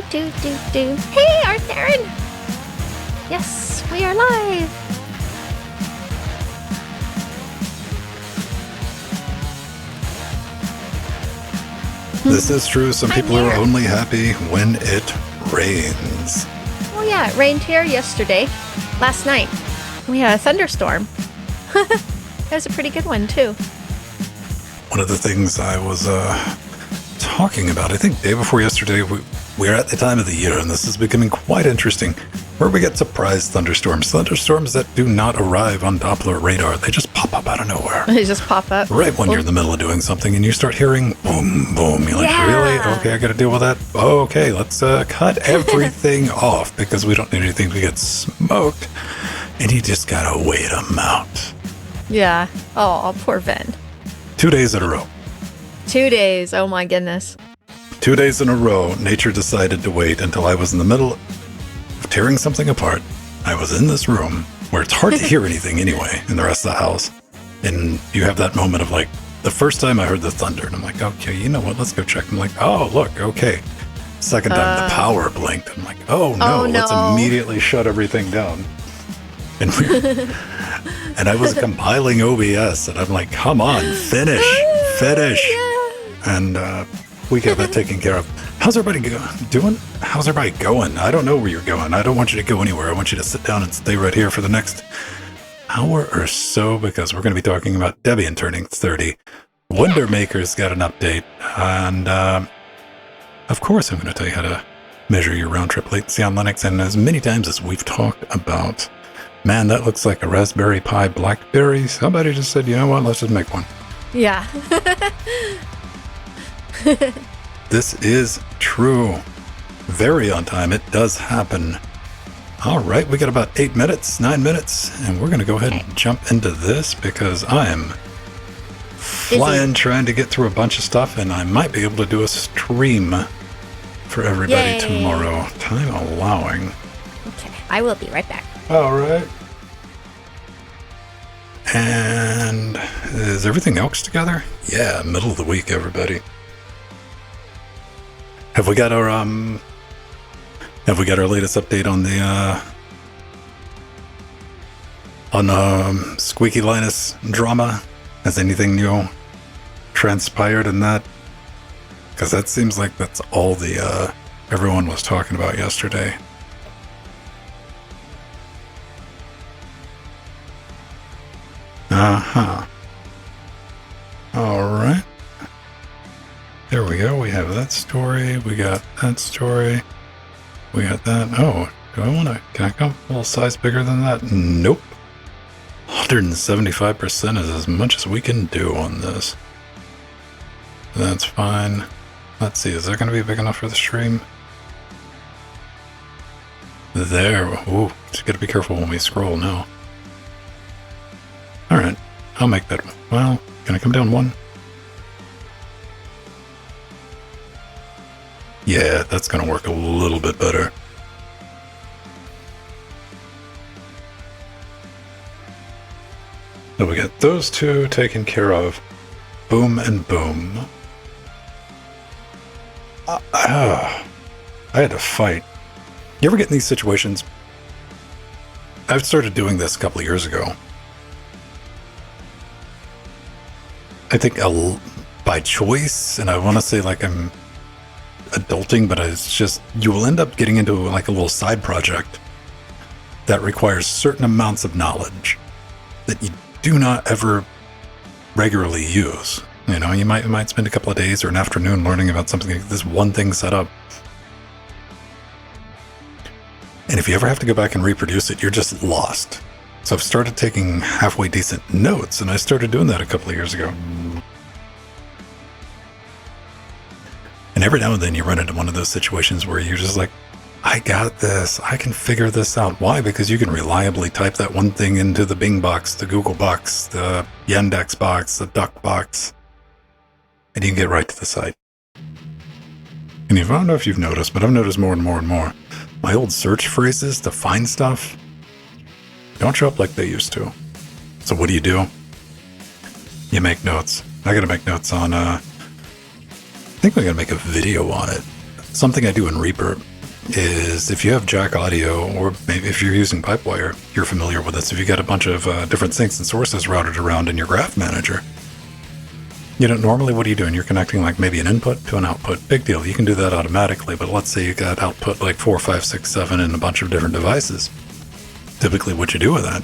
Hey, Art Theron! Yes, we are live! This is true. Some people are only happy when it rains. Oh yeah, it rained here yesterday. Last night. We had a thunderstorm. That was a pretty good one, too. One of the things I was talking about, I think day before yesterday, we're at the time of the year, and this is becoming quite interesting, where we get surprise thunderstorms. Thunderstorms that do not arrive on Doppler radar. They just pop up out of nowhere. They just pop up. Right when you're in the middle of doing something, and you start hearing boom, boom. You're like, really? Okay, I got to deal with that. Oh, okay, let's cut everything off, because we don't need anything to get smoked. And you just got to wait them out. Yeah. Oh, poor Ven. 2 days in a row. 2 days. Oh my goodness. 2 days in a row, nature decided to wait until I was in the middle of tearing something apart. I was in this room where it's hard to hear anything anyway in the rest of the house. And you have that moment of like, the first time I heard the thunder, and I'm like, okay, you know what? Let's go check. I'm like, oh, look, okay. Second time the power blinked. I'm like, oh no, let's immediately shut everything down. And and I was compiling OBS, and I'm like, come on, finish. And we got that taken care of. How's everybody doing? How's everybody going? I don't know where you're going. I don't want you to go anywhere. I want you to sit down and stay right here for the next hour or so, because we're going to be talking about Debian turning 30. Wonder Maker's got an update. And of course, I'm going to tell you how to measure your round-trip latency on Linux. And as many times as we've talked about, man, that looks like a Raspberry Pi Blackberry. Somebody just said, you know what, let's just make one. Yeah. This is true. Very on time. It does happen. All right, we got about 9 minutes, and we're going to go ahead and jump into this because I am flying, trying to get through a bunch of stuff, and I might be able to do a stream for everybody tomorrow, time allowing. Okay, I will be right back. All right. And is everything else together? Yeah, middle of the week, everybody. Have we got our latest update on the Squeaky Linus drama? Has anything new transpired in that? Because that seems like that's all the everyone was talking about yesterday. All right. There we go. We have that story. We got that story. We got that. Oh, can I come a little size bigger than that? Nope. 175% is as much as we can do on this. That's fine. Let's see. Is that going to be big enough for the stream? There. Ooh, just got to be careful when we scroll now. All right. I'll make that. Well, can I come down one? Yeah, that's going to work a little bit better. So we got those two taken care of. Boom and boom. I had to fight. You ever get in these situations? I've started doing this a couple of years ago. I think by choice, and I want to say like I'm adulting, but it's just, you will end up getting into like a little side project that requires certain amounts of knowledge that you do not ever regularly use. You know, you might spend a couple of days or an afternoon learning about something like this one thing set up. And if you ever have to go back and reproduce it, you're just lost. So I've started taking halfway decent notes, and I started doing that a couple of years ago. And every now and then you run into one of those situations where you're just like, I got this. I can figure this out. Why? Because you can reliably type that one thing into the Bing box, the Google box, the Yandex box, the Duck box, and you can get right to the site. And I don't know if you've noticed, but I've noticed more and more and more. My old search phrases to find stuff don't show up like they used to. So what do? You make notes. I gotta make notes on, I think we're gonna make a video on it. Something I do in Reaper. is if you have jack audio, or maybe if you're using Pipewire, you're familiar with this. If you got a bunch of different sinks and sources routed around in your graph manager, normally what are you doing? You're connecting like maybe an input to an output. Big deal. You can do that automatically, but let's say you got output like 4, 5, 6, 7 in a bunch of different devices. Typically what you do with that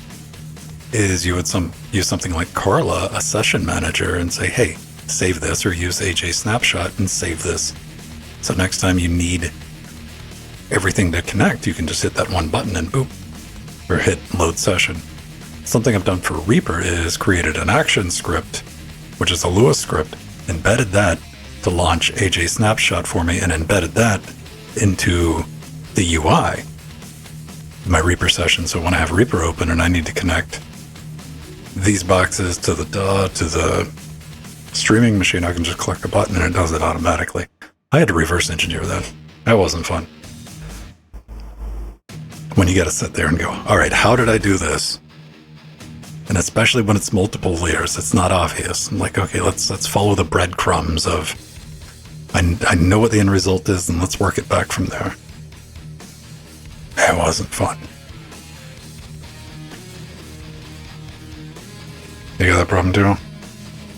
is you would use something like Carla, a session manager, and say, hey, save this, or use AJ Snapshot and save this. So next time you need everything to connect, you can just hit that one button and boop, or hit load session. Something I've done for Reaper is created an action script, which is a Lewis script, embedded that to launch AJ Snapshot for me, and embedded that into the UI, my Reaper session. So when I have Reaper open and I need to connect these boxes to the streaming machine, I can just click a button and it does it automatically. I had to reverse engineer that. That wasn't fun. When you got to sit there and go, all right, how did I do this? And especially when it's multiple layers, it's not obvious. I'm like, okay, let's follow the breadcrumbs of, I know what the end result is, and let's work it back from there. It wasn't fun. You got that problem too?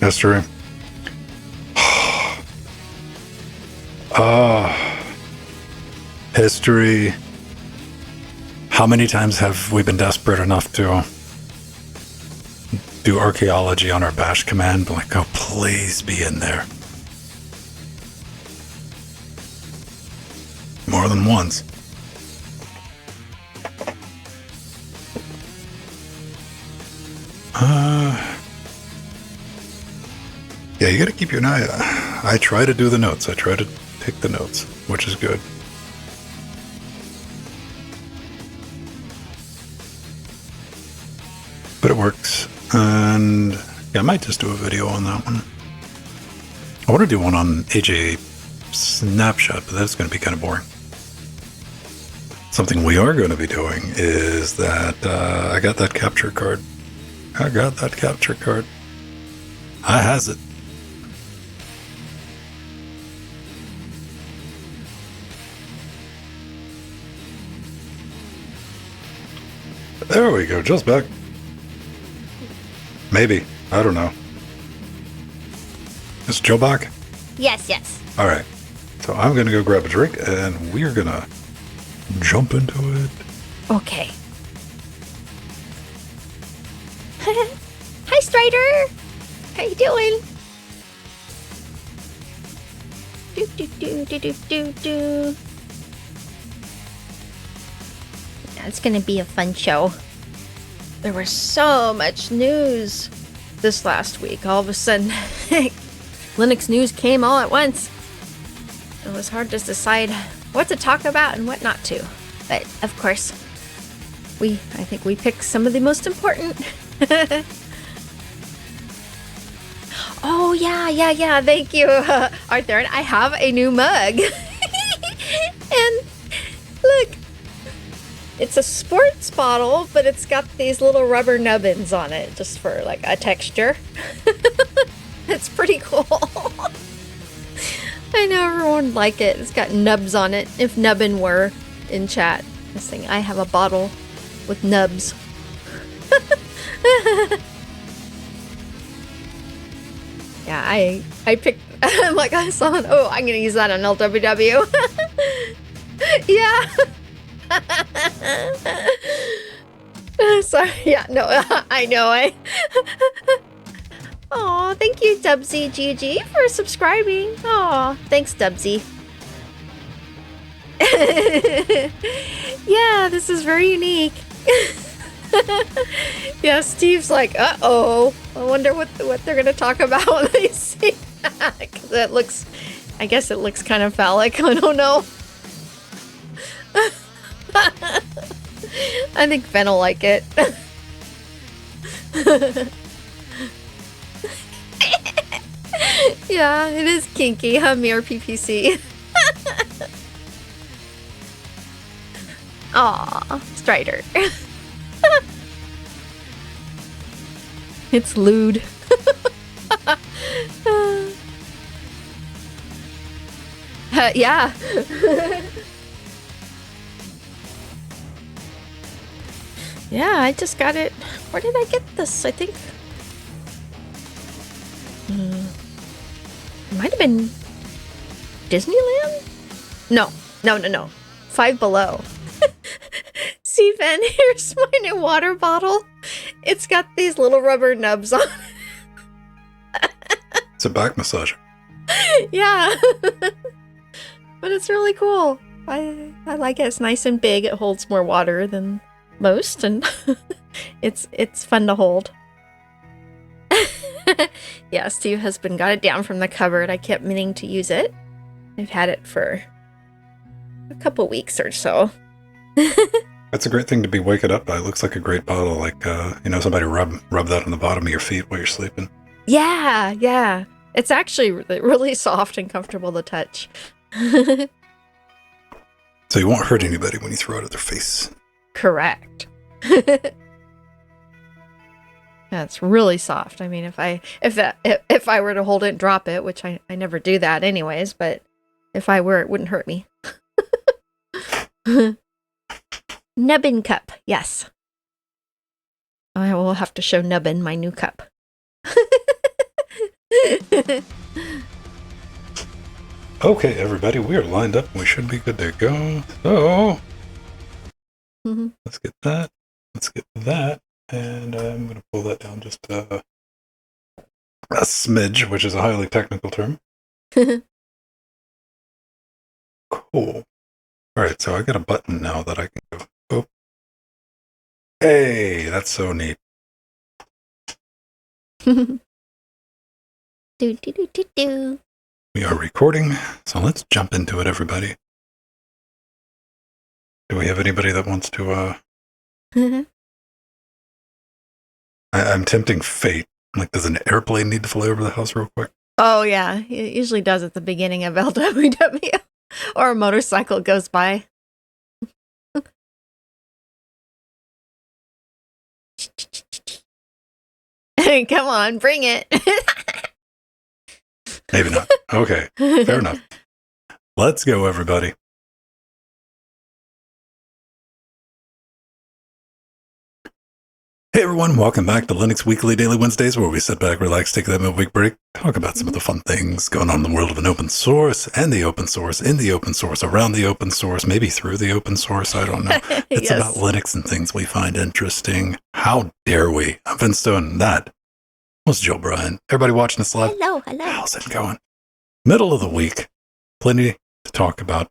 History? History. How many times have we been desperate enough to do archaeology on our bash command? Like, oh, please be in there. More than once. Yeah, you gotta keep your eye. I try to do the notes. I try to take the notes, which is good. But it works. And yeah, I might just do a video on that one. I want to do one on AJ Snapshot, but that's going to be kind of boring. Something we are going to be doing is that I got that capture card. I has it. There we go, just back. Maybe. I don't know. Is Joe back? Yes. All right. So I'm going to go grab a drink, and we're going to jump into it. Okay. Hi, Strider. How you doing? Do. Yeah, it's going to be a fun show. There was so much news this last week. All of a sudden, Linux news came all at once. It was hard to decide what to talk about and what not to. But, of course, I think we picked some of the most important. Oh, yeah. Thank you, Arthur. And I have a new mug. And look. It's a sports bottle, but it's got these little rubber nubbins on it, just for like a texture. It's pretty cool. I know everyone would like it. It's got nubs on it. If nubbin were in chat, this thing, I have a bottle with nubs. Yeah, I picked. I'm like, I saw it. Oh, I'm gonna use that on LWDW. Yeah. Sorry, yeah, no, I know. Oh, thank you, Dubsy GG, for subscribing. Oh, thanks, Dubsy. Yeah, this is very unique. Yeah, Steve's like, uh-oh. I wonder what they're gonna talk about when they see that. 'Cause it looks, I guess it looks kind of phallic. I don't know. I think Ben will like it. Yeah, it is kinky, huh, Mirror PPC? Aw, Strider. It's lewd. Yeah. Yeah, I just got it. Where did I get this? I think it might have been Disneyland? No. Five Below. See, Ben, here's my new water bottle. It's got these little rubber nubs on it. It's a back massager. Yeah. But it's really cool. I like it. It's nice and big. It holds more water than most, and it's fun to hold. Yeah, Steve has got it down from the cupboard. I kept meaning to use it. I've had it for a couple weeks or so. That's a great thing to be waking up by. It looks like a great bottle, like somebody rub that on the bottom of your feet while you're sleeping. Yeah. It's actually really soft and comfortable to touch. So you won't hurt anybody when you throw it at their face. Correct. That's really soft. I mean, if I were to hold it and drop it, which I never do that anyways, but if I were, it wouldn't hurt me. Nubbin cup, yes. I will have to show Nubbin my new cup. Okay, everybody, we are lined up. We should be good to go. So, Let's get that. Let's get that. And I'm going to pull that down just a smidge, which is a highly technical term. Cool. All right, so I got a button now that I can go. Oh. Hey, that's so neat. Do. We are recording, so let's jump into it, everybody. Do we have anybody that wants to, I'm tempting fate. Like, does an airplane need to fly over the house real quick? Oh, yeah. It usually does at the beginning of LWDW. Or a motorcycle goes by. Come on, bring it. Maybe not. Okay, fair enough. Let's go, everybody. Hey everyone, welcome back to Linux Weekly Daily Wednesdays, where we sit back, relax, take that midweek break, talk about some of the fun things going on in the world of an open source, and the open source, in the open source, around the open source, maybe through the open source, I don't know. It's about Linux and things we find interesting. How dare we? I'm Vince Stone, that was Jill Bryan. Everybody watching this live? Hello. How's it going? Middle of the week, plenty to talk about.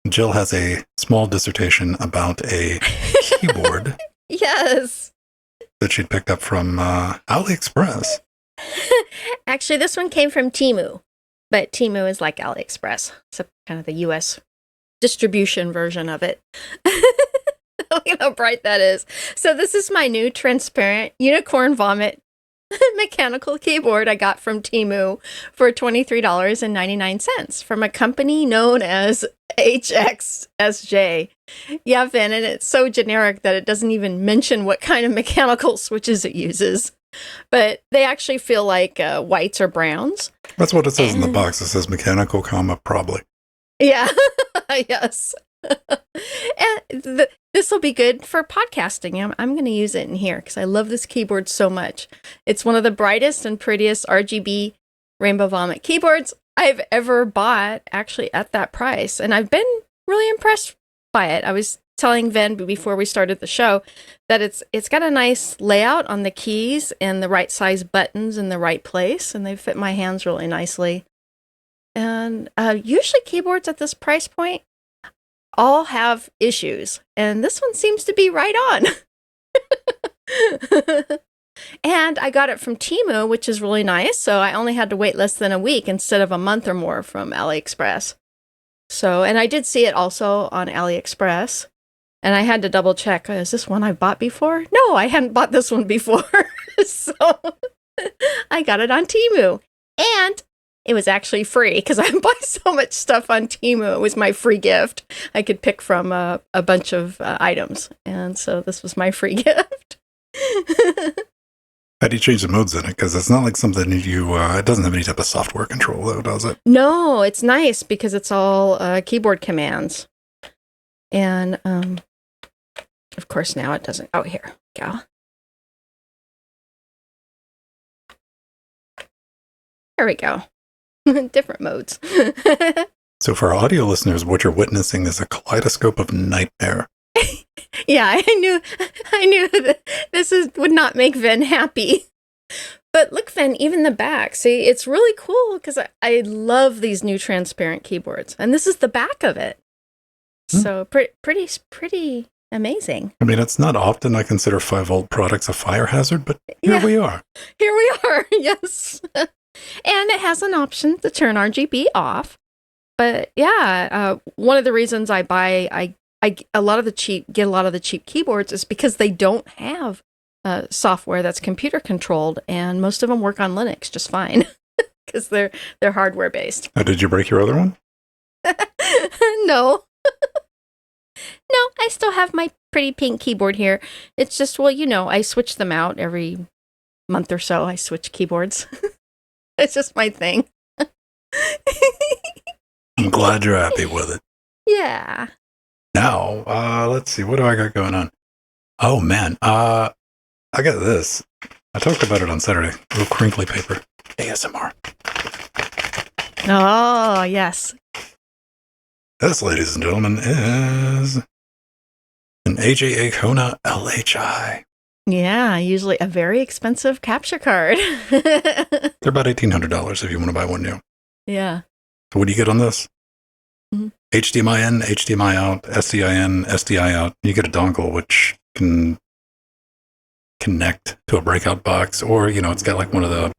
Jill has a small dissertation about a keyboard. Yes. That she'd picked up from AliExpress. Actually, this one came from Temu, but Temu is like AliExpress. It's kind of the US distribution version of it. Look at how bright that is. So this is my new transparent unicorn vomit mechanical keyboard I got from Temu for $23.99 from a company known as HXSJ. Yeah, Vin, and it's so generic that it doesn't even mention what kind of mechanical switches it uses. But they actually feel like whites or browns. That's what it says in the box. It says mechanical, probably. Yeah, yes. And this will be good for podcasting. I'm going to use it in here because I love this keyboard so much. It's one of the brightest and prettiest RGB Rainbow Vomit keyboards I've ever bought, actually at that price. And I've been really impressed by it. I was telling Ven before we started the show that it's got a nice layout on the keys and the right size buttons in the right place, and they fit my hands really nicely. And usually keyboards at this price point all have issues, and this one seems to be right on. And I got it from Temu, which is really nice, so I only had to wait less than a week instead of a month or more from AliExpress. So, and I did see it also on AliExpress, and I had to double check, is this one I bought before? No, I hadn't bought this one before. So I got it on Temu, and it was actually free because I buy so much stuff on Temu. It was my free gift. I could pick from a bunch of items. And so this was my free gift. How do you change the modes in it? Because it's not like something it doesn't have any type of software control, though, does it? No, it's nice because it's all keyboard commands. And Of course, now it doesn't. Oh, here we go. There we go. Different modes. So for our audio listeners, what you're witnessing is a kaleidoscope of nightmare. Yeah, I knew that would not make Ven happy. But look, Ven, even the back. See, it's really cool because I love these new transparent keyboards, and this is the back of it. So pretty amazing. I mean, it's not often I consider 5-volt products a fire hazard, but here we are. Here we are, yes. And it has an option to turn RGB off. But yeah, one of the reasons I get a lot of the cheap keyboards is because they don't have software that's computer controlled, and most of them work on Linux just fine because they're hardware based. Oh, did you break your other one? No. No, I still have my pretty pink keyboard here. It's just, well, I switch them out every month or so. I switch keyboards. It's just my thing. I'm glad you're happy with it. Yeah. Now, let's see. What do I got going on? Oh, man. I got this. I talked about it on Saturday. A little crinkly paper. ASMR. Oh, yes. This, ladies and gentlemen, is an AJA Kona LHI. Yeah, usually a very expensive capture card. They're about $1,800 if you want to buy one new. Yeah. So what do you get on this? Mm-hmm. HDMI in, HDMI out, SDI in, SDI out. You get a dongle which can connect to a breakout box, or, it's got like one of the,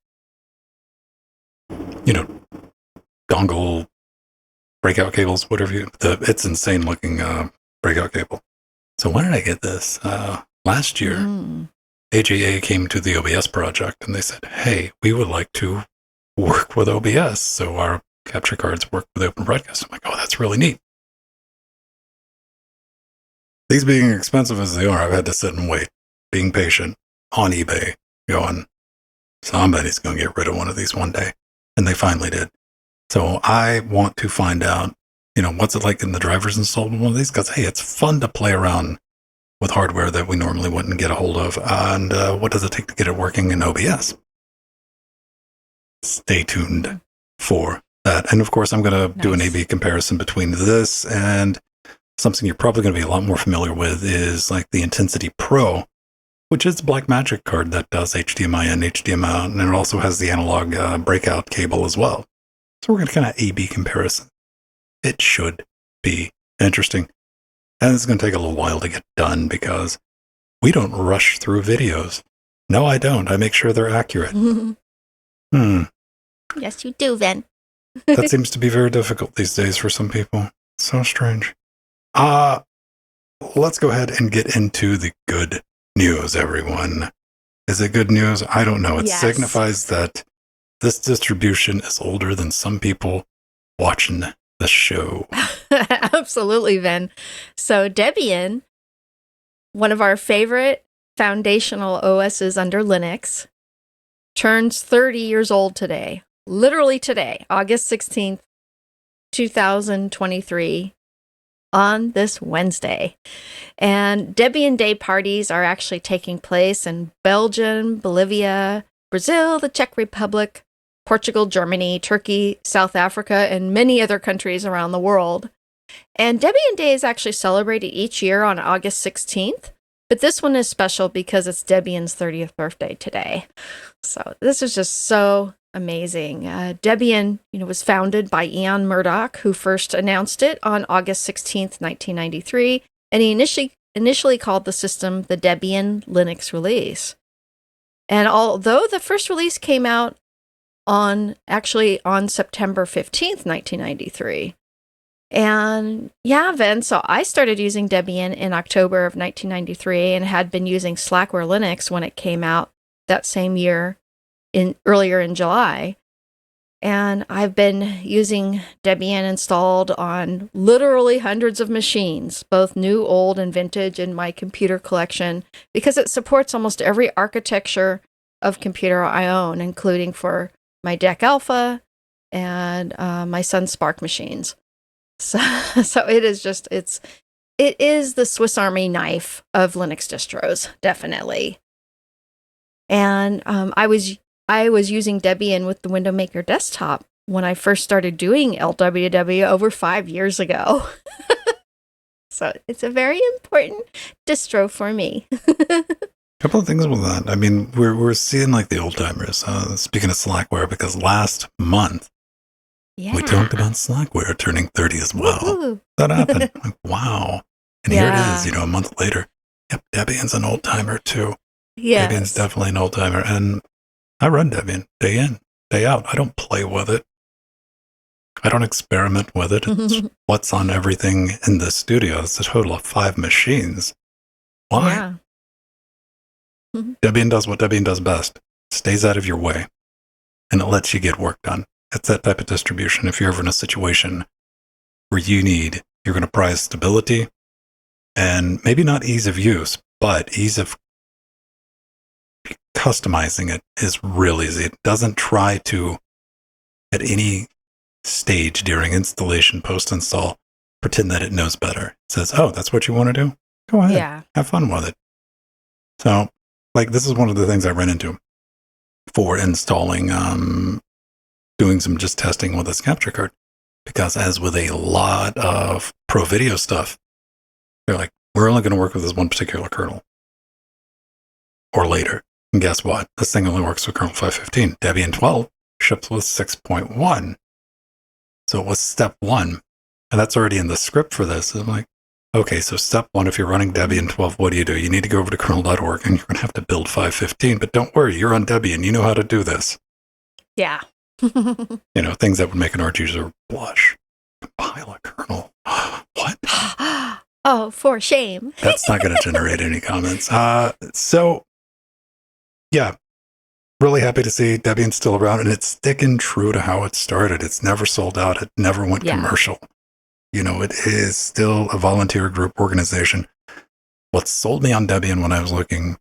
dongle breakout cables, whatever it's insane looking breakout cable. So when did I get this? Last year, AJA came to the OBS project and they said, hey, we would like to work with OBS. So our capture cards work with Open Broadcast. I'm like, oh, that's really neat. These being expensive as they are, I've had to sit and wait, being patient on eBay, going, somebody's going to get rid of one of these one day. And they finally did. So I want to find out, what's it like in the drivers installed in one of these? Because, hey, it's fun to play around with hardware that we normally wouldn't get a hold of. And what does it take to get it working in OBS? Stay tuned for that. And of course, I'm going to do an A/B comparison between this and something you're probably going to be a lot more familiar with is like the Intensity Pro, which is the Blackmagic card that does HDMI in, HDMI out, and it also has the analog breakout cable as well. So we're going to kind of A/B comparison. It should be interesting. And it's going to take a little while to get done because we don't rush through videos. No, I don't. I make sure they're accurate. Yes, you do, Ven. That seems to be very difficult these days for some people. So strange. Let's go ahead and get into the good news, everyone. Is it good news? I don't know. It signifies that this distribution is older than some people watching the show. Absolutely, Ven. So Debian, one of our favorite foundational OSs under Linux, turns 30 years old today. Literally today, August 16th, 2023, on this Wednesday. And Debian Day parties are actually taking place in Belgium, Bolivia, Brazil, the Czech Republic, Portugal, Germany, Turkey, South Africa, and many other countries around the world. And Debian Day is actually celebrated each year on August 16th, but this one is special because it's Debian's 30th birthday today. So this is just so amazing. Debian, was founded by Ian Murdoch, who first announced it on August 16th, 1993, and he initially called the system the Debian Linux release. And although the first release came out on September 15th, 1993. And yeah, Ven, so I started using Debian in October of 1993 and had been using Slackware Linux when it came out that same year, earlier in July. And I've been using Debian installed on literally hundreds of machines, both new, old, and vintage in my computer collection, because it supports almost every architecture of computer I own, including for my DEC Alpha and my Sun Spark machines. So it is just, it's it is the Swiss Army knife of Linux distros, definitely. And I was using Debian with the Window Maker desktop when I first started doing LWDW over 5 years ago. So it's a very important distro for me. Couple of things with that. I mean, we're seeing like the old timers. Speaking of Slackware, because last month we talked about Slackware turning 30 as well. Woo-hoo. That happened. Like, wow. And here it is, a month later. Yep, Debian's an old timer too. Yes. Debian's definitely an old timer. And I run Debian day in, day out. I don't play with it. I don't experiment with it. It's what's on everything in the studio. It's a total of 5 machines. Why? Yeah. Debian does what Debian does best. Stays out of your way. And it lets you get work done. It's that type of distribution. If you're ever in a situation where you're going to prize stability and maybe not ease of use, but ease of customizing it is real easy. It doesn't try to, at any stage during installation, post-install, pretend that it knows better. It says, oh, that's what you want to do? Go ahead. Yeah. Have fun with it. So, like, this is one of the things I ran into for installing, doing some just testing with this capture card. Because as with a lot of pro video stuff, they're like, we're only going to work with this one particular kernel. Or later. And guess what? This thing only works with kernel 5.15. Debian 12 ships with 6.1. So it was step 1. And that's already in the script for this. I'm like, okay, so step 1, if you're running Debian 12, what do? You need to go over to kernel.org and you're going to have to build 5.15. But don't worry, you're on Debian. You know how to do this. Yeah. Things that would make an Arch user blush. Compile a kernel. What? Oh, for shame. That's not going to generate any comments. So, yeah, really happy to see Debian's still around, and it's sticking true to how it started. It's never sold out. It never went commercial. It is still a volunteer group organization. What sold me on Debian when I was looking,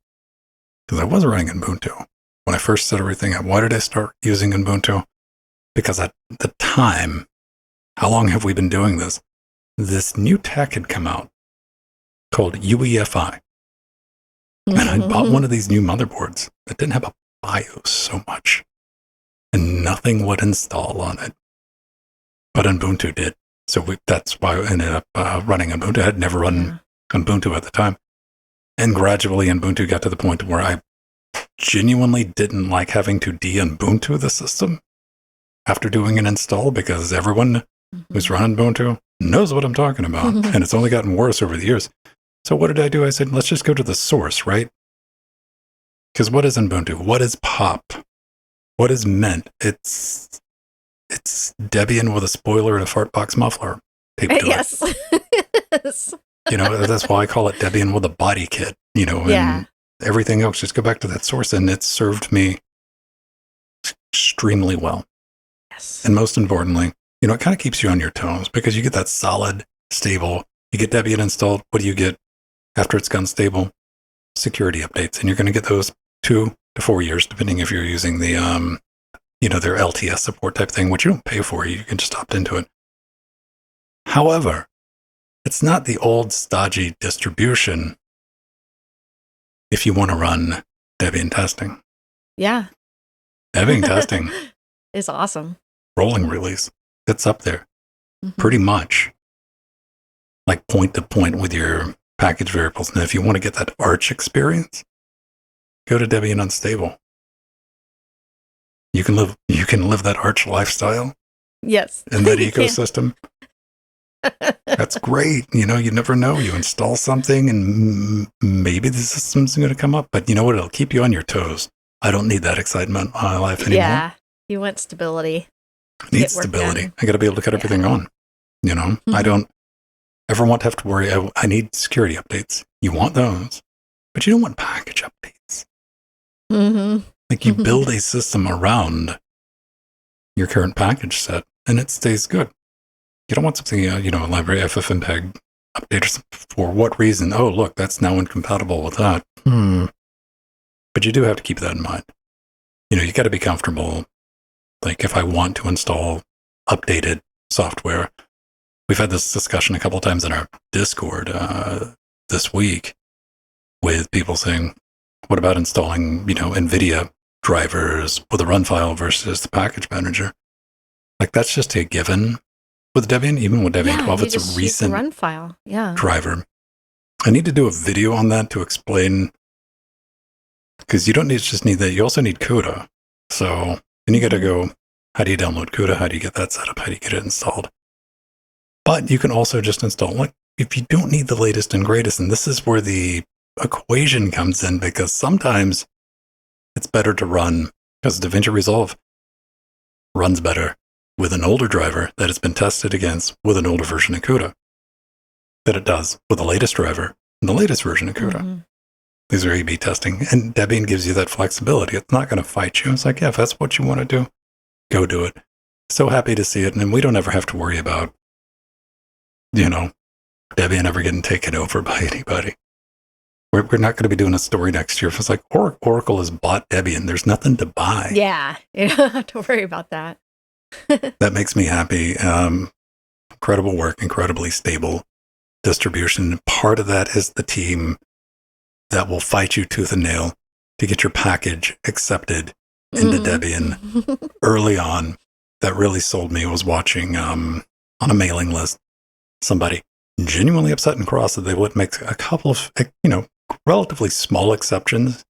because I was running Ubuntu. When I first set everything up, why did I start using Ubuntu? Because at the time, how long have we been doing this? This new tech had come out called UEFI. And I bought one of these new motherboards that didn't have a BIOS so much. And nothing would install on it. But Ubuntu did. So that's why I ended up running Ubuntu. I had never run Ubuntu at the time. And gradually Ubuntu got to the point where I genuinely didn't like having to de-Ubuntu the system after doing an install, because everyone who's running Ubuntu knows what I'm talking about. And it's only gotten worse over the years. So what did I do? I said, let's just go to the source, right? Because what is Ubuntu? What is POP? What is Mint? It's Debian with a spoiler and a fart box muffler taped to yes. it. That's why I call it Debian with a body kit, and everything else. Just go back to that source, and it served me extremely well. Yes. And most importantly, it kind of keeps you on your toes, because you get that solid, stable, you get Debian installed. What do you get after it's gone stable? Security updates. And you're going to get those 2 to 4 years, depending if you're using the, their LTS support type thing, which you don't pay for. You can just opt into it. However, it's not the old stodgy distribution if you want to run Debian testing. Yeah. Debian testing is awesome. Rolling release. It's up there. Pretty much. Like point to point with your package variables. And if you want to get that Arch experience, go to Debian Unstable. You can live that Arch lifestyle. Yes. In that ecosystem. That's great. You never know. You install something and maybe the system's going to come up, but you know what? It'll keep you on your toes. I don't need that excitement in my life anymore. Yeah. You want stability. I need stability. I got to be able to cut everything on. I don't ever want to have to worry. I need security updates. You want those, but you don't want package updates. Like you build a system around your current package set and it stays good. You don't want something, a library FFmpeg update for what reason? Oh, look, that's now incompatible with that. But you do have to keep that in mind. You got to be comfortable. Like if I want to install updated software, we've had this discussion a couple of times in our Discord this week with people saying, what about installing, NVIDIA drivers with a run file versus the package manager? Like, that's just a given with Debian. Even with Debian 12, it's a recent run file. Yeah. driver. I need to do a video on that to explain, because you don't just need that. You also need CUDA. So then you got to go, how do you download CUDA? How do you get that set up? How do you get it installed? But you can also just install, like, if you don't need the latest and greatest, and this is where the equation comes in, because sometimes it's better to run, because DaVinci Resolve runs better with an older driver that has been tested against with an older version of CUDA that it does with the latest driver and the latest version of CUDA. Mm-hmm. These are A/B testing, and Debian gives you that flexibility. It's not going to fight you. It's like, yeah, if that's what you want to do, go do it. So happy to see it, and we don't ever have to worry about, Debian ever getting taken over by anybody. We're not going to be doing a story next year. If it's like Oracle has bought Debian, there's nothing to buy. Yeah, you don't have to worry about that. That makes me happy. Incredible work, incredibly stable distribution. Part of that is the team that will fight you tooth and nail to get your package accepted into Debian early on. That really sold me. I was watching on a mailing list somebody genuinely upset and cross that they would make a couple of, relatively small exceptions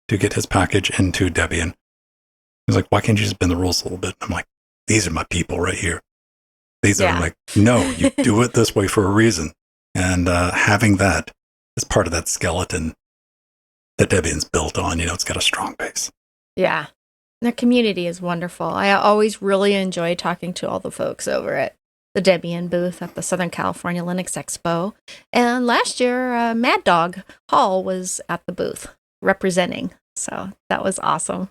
to get his package into Debian. He's like, why can't you just bend the rules a little bit? I'm like, these are my people right here. These are like, no, you do it this way for a reason. And having that is part of that skeleton that Debian's built on. It's got a strong base. Yeah. Their community is wonderful. I always really enjoy talking to all the folks over at the Debian booth at the Southern California Linux Expo. And last year, Mad Dog Hall was at the booth representing. So that was awesome.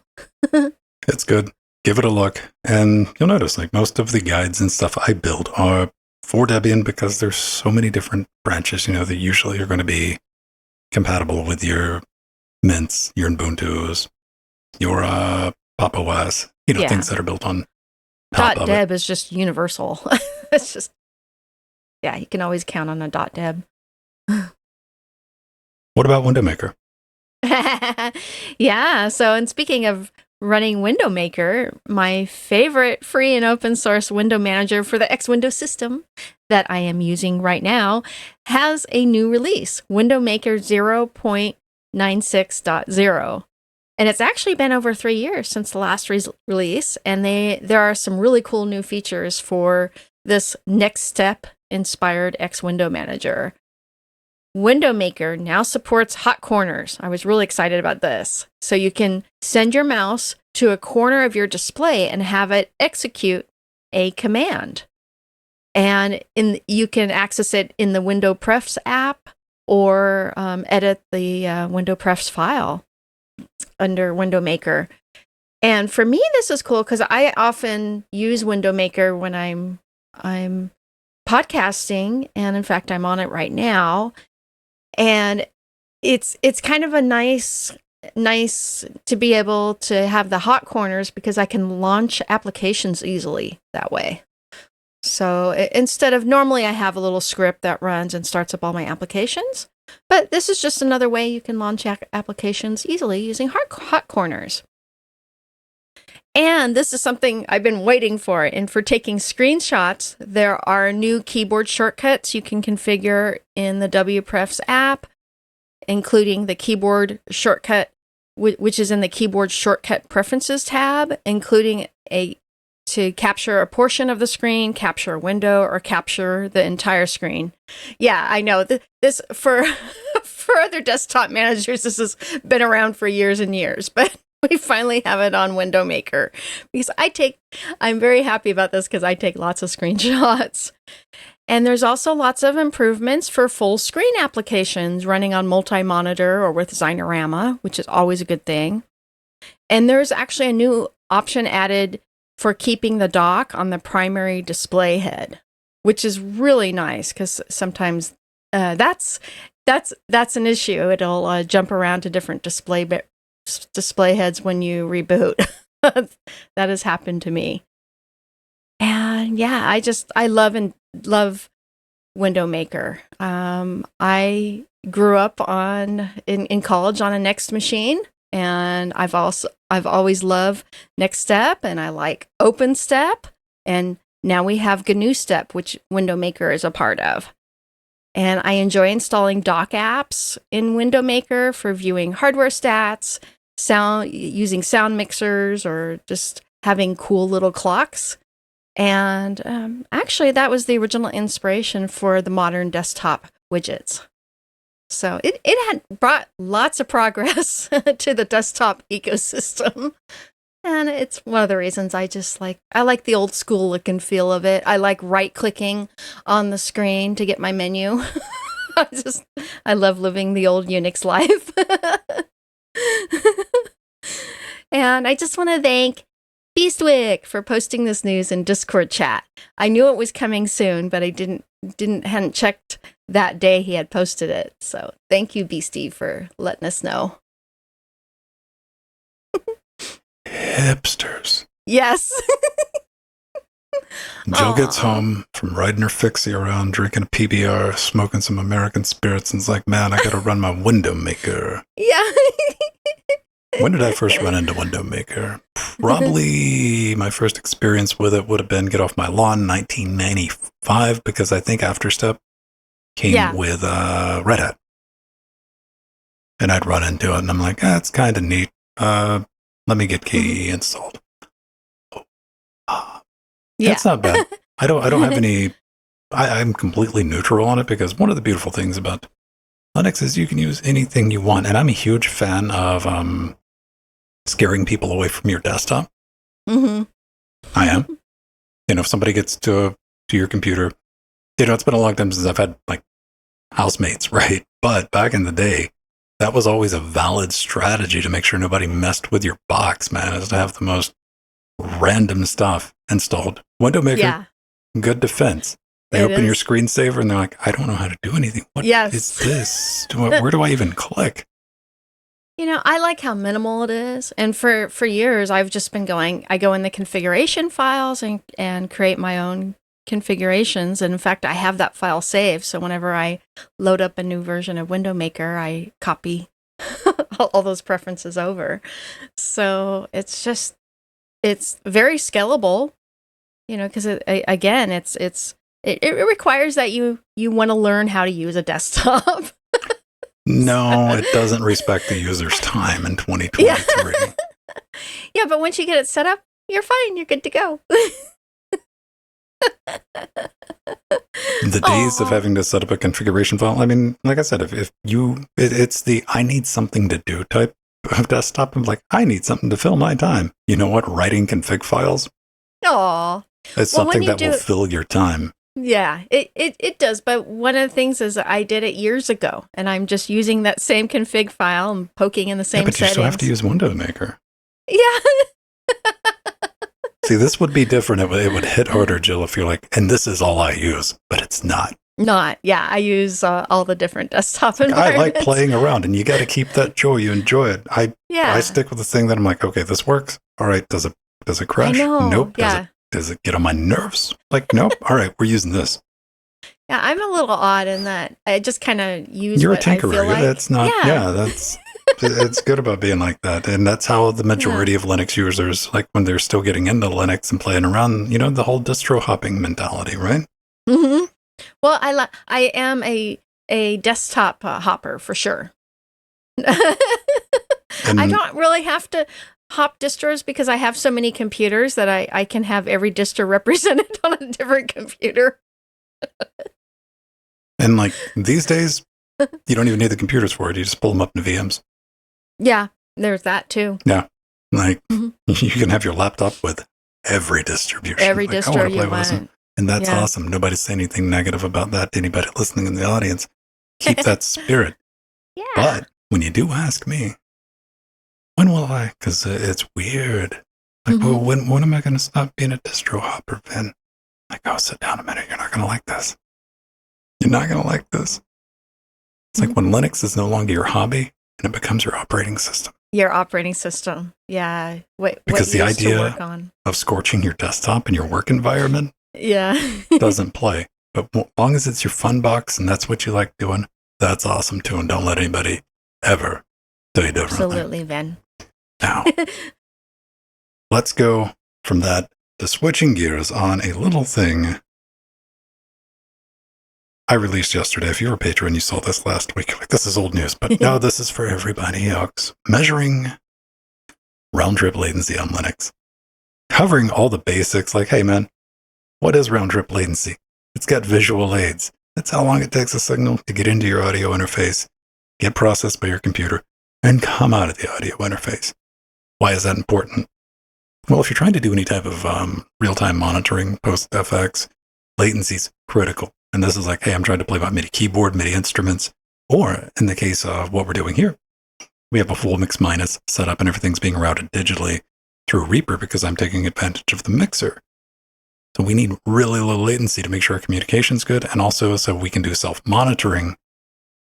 It's good. Give it a look. And you'll notice, like, most of the guides and stuff I build are for Debian because there's so many different branches, that usually are going to be compatible with your Mints, your Ubuntu's, your Pop OS, things that are built on top of .deb it. is just universal. It's just, you can always count on a .deb. What about Window Maker? Yeah, so, and speaking of running Window Maker, my favorite free and open source window manager for the X Windows system that I am using right now has a new release, Window Maker 0.96.0. And it's actually been over 3 years since the last release, and there are some really cool new features for this next step inspired X Window Manager. Window Maker now supports hot corners. I was really excited about this. So you can send your mouse to a corner of your display and have it execute a command. And you can access it in the Window Prefs app or edit the Window Prefs file under Window Maker. And for me, this is cool because I often use Window Maker when I'm podcasting, and in fact, I'm on it right now. And it's kind of a nice to be able to have the hot corners because I can launch applications easily that way. So instead of normally I have a little script that runs and starts up all my applications, but this is just another way you can launch applications easily using hot corners. And this is something I've been waiting for. And for taking screenshots, there are new keyboard shortcuts you can configure in the WPrefs app, including the keyboard shortcut, which is in the keyboard shortcut preferences tab, including to capture a portion of the screen, capture a window, or capture the entire screen. Yeah, I know this for other desktop managers, this has been around for years and years, but we finally have it on Window Maker because I'm very happy about this because I take lots of screenshots. And there's also lots of improvements for full screen applications running on multi-monitor or with Zynorama, which is always a good thing. And there's actually a new option added for keeping the dock on the primary display head, which is really nice because sometimes that's an issue. It'll jump around to different display heads when you reboot. That has happened to me. And yeah, I love love Window Maker. I grew up in college on a Next machine, and I've always loved Next Step, and I like Open Step, and now we have GNU Step, which Window Maker is a part of. And I enjoy installing dock apps in Window Maker for viewing hardware stats, using sound mixers, or just having cool little clocks. And actually, that was the original inspiration for the modern desktop widgets. So it had brought lots of progress to the desktop ecosystem. And it's one of the reasons I like the old school look and feel of it. I like right-clicking on the screen to get my menu. I love living the old Unix life. And I just want to thank Beastwick for posting this news in Discord chat. I knew it was coming soon, but I hadn't checked that day he had posted it. So thank you, Beastie, for letting us know. Hipsters. Yes. Jill gets home from riding her fixie around, drinking a PBR, smoking some American spirits, and is like, man, I gotta run my Window Maker. Yeah. When did I first run into Window Maker? Probably my first experience with it would have been Get Off My Lawn 1995, because I think Afterstep came with Red Hat. And I'd run into it, and I'm like, it's kind of neat. Let me get KE installed. That's not bad. I don't have any. I'm completely neutral on it, because one of the beautiful things about Linux is you can use anything you want, and I'm a huge fan of scaring people away from your desktop. Mm-hmm. I am. If somebody gets to your computer, it's been a long time since I've had like housemates, right? But back in the day, that was always a valid strategy to make sure nobody messed with your box, man, is to have the most random stuff installed. Window Maker, good defense. They open your screensaver and they're like, I don't know how to do anything. What is this? Where do I even click? I like how minimal it is. And for years, I've just been I go in the configuration files and create my own configurations. And in fact, I have that file saved. So whenever I load up a new version of Window Maker, I copy all those preferences over. So it's very scalable, because it requires that you want to learn how to use a desktop. No, it doesn't respect the user's time in 2023. Yeah, but once you get it set up, you're fine. You're good to go. The days of having to set up a configuration file, I mean, like I said, it's the I need something to do type of desktop. I'm like, I need something to fill my time. You know what? Writing config files? Aw. It's something that will fill your time. Yeah, it does. But one of the things is I did it years ago, and I'm just using that same config file and poking in the same settings. But you still have to use Window Maker. Yeah. See, this would be different. It would hit harder, Jill, if you're like, and this is all I use, but it's not. Yeah, I use all the different desktop environments. I like playing around, and you got to keep that joy. You enjoy it. I stick with the thing that I'm like, okay, this works. All right, does it crash? Nope. Does it get on my nerves? Like, nope. All right, we're using this. Yeah, I'm a little odd in that I just kind of use. You're what a tinkerer. I feel like. That's not. Yeah, that's. It's good about being like that, and that's how the majority of Linux users, like when they're still getting into Linux and playing around, the whole distro hopping mentality, right? Mm-hmm. Well, I am a desktop hopper for sure. I don't really have to hop distros because I have so many computers that I can have every distro represented on a different computer. And like these days, you don't even need the computers for it. You just pull them up into VMs. Yeah, there's that too. Yeah, like you can have your laptop with every distribution. Every distro you want. And that's awesome. Nobody's saying anything negative about that to anybody listening in the audience. Keep that spirit. Yeah. But when you do ask me, when will I? Because it's weird. Like, well, when am I going to stop being a distro hopper, Vin? Like, oh, sit down a minute. You're not going to like this. You're not going to like this. It's like when Linux is no longer your hobby and it becomes your operating system. Your operating system. Yeah. Because the idea of scorching your desktop and your work environment doesn't play. But as long as it's your fun box and that's what you like doing, that's awesome too. And don't let anybody ever tell you differently. Absolutely, Vin. Now, let's go from that to switching gears on a little thing I released yesterday. If you were a patron, you saw this last week. Like, this is old news, but no, this is for everybody else. Measuring round-trip latency on Linux. Covering all the basics, like, hey man, what is round-trip latency? It's got visual aids. That's how long it takes a signal to get into your audio interface, get processed by your computer, and come out of the audio interface. Why is that important? Well, if you're trying to do any type of real-time monitoring, post-FX, latency's critical. And this is like, hey, I'm trying to play my MIDI keyboard, MIDI instruments, or in the case of what we're doing here, we have a full mix minus set up and everything's being routed digitally through Reaper because I'm taking advantage of the mixer. So we need really low latency to make sure our communication's good, and also so we can do self-monitoring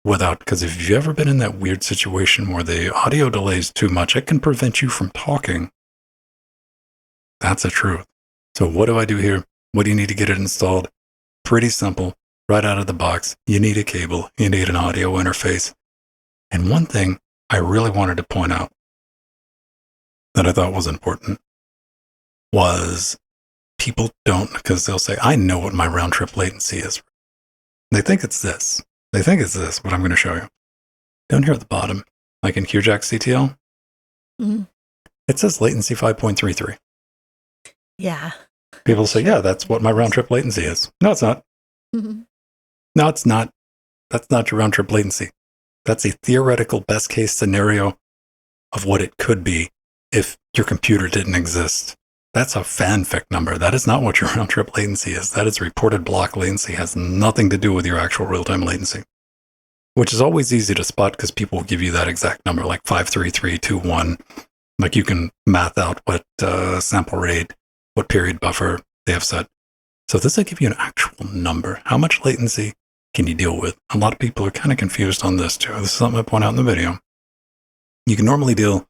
without, because if you've ever been in that weird situation where the audio delays too much, it can prevent you from talking. That's the truth. So what do I do here? What do you need to get it installed? Pretty simple. Right out of the box, you need a cable, you need an audio interface. And one thing I really wanted to point out that I thought was important was people don't, because they'll say, I know what my round trip latency is. They think it's this. They think it's this, but I'm going to show you. Down here at the bottom, like in QJack CTL, it says latency 5.33. Yeah. People say, yeah, that's what my round trip latency is. No, it's not. No, it's not. That's not your round trip latency. That's a theoretical best case scenario of what it could be if your computer didn't exist. That's a fanfic number. That is not what your round trip latency is. That is reported block latency. It has nothing to do with your actual real-time latency, which is always easy to spot because people will give you that exact number, like 53321. Like you can math out what sample rate, what period buffer they have set. So this will give you an actual number. How much latency can you deal with? A lot of people are kind of confused on this too. This is something I point out in the video. You can normally deal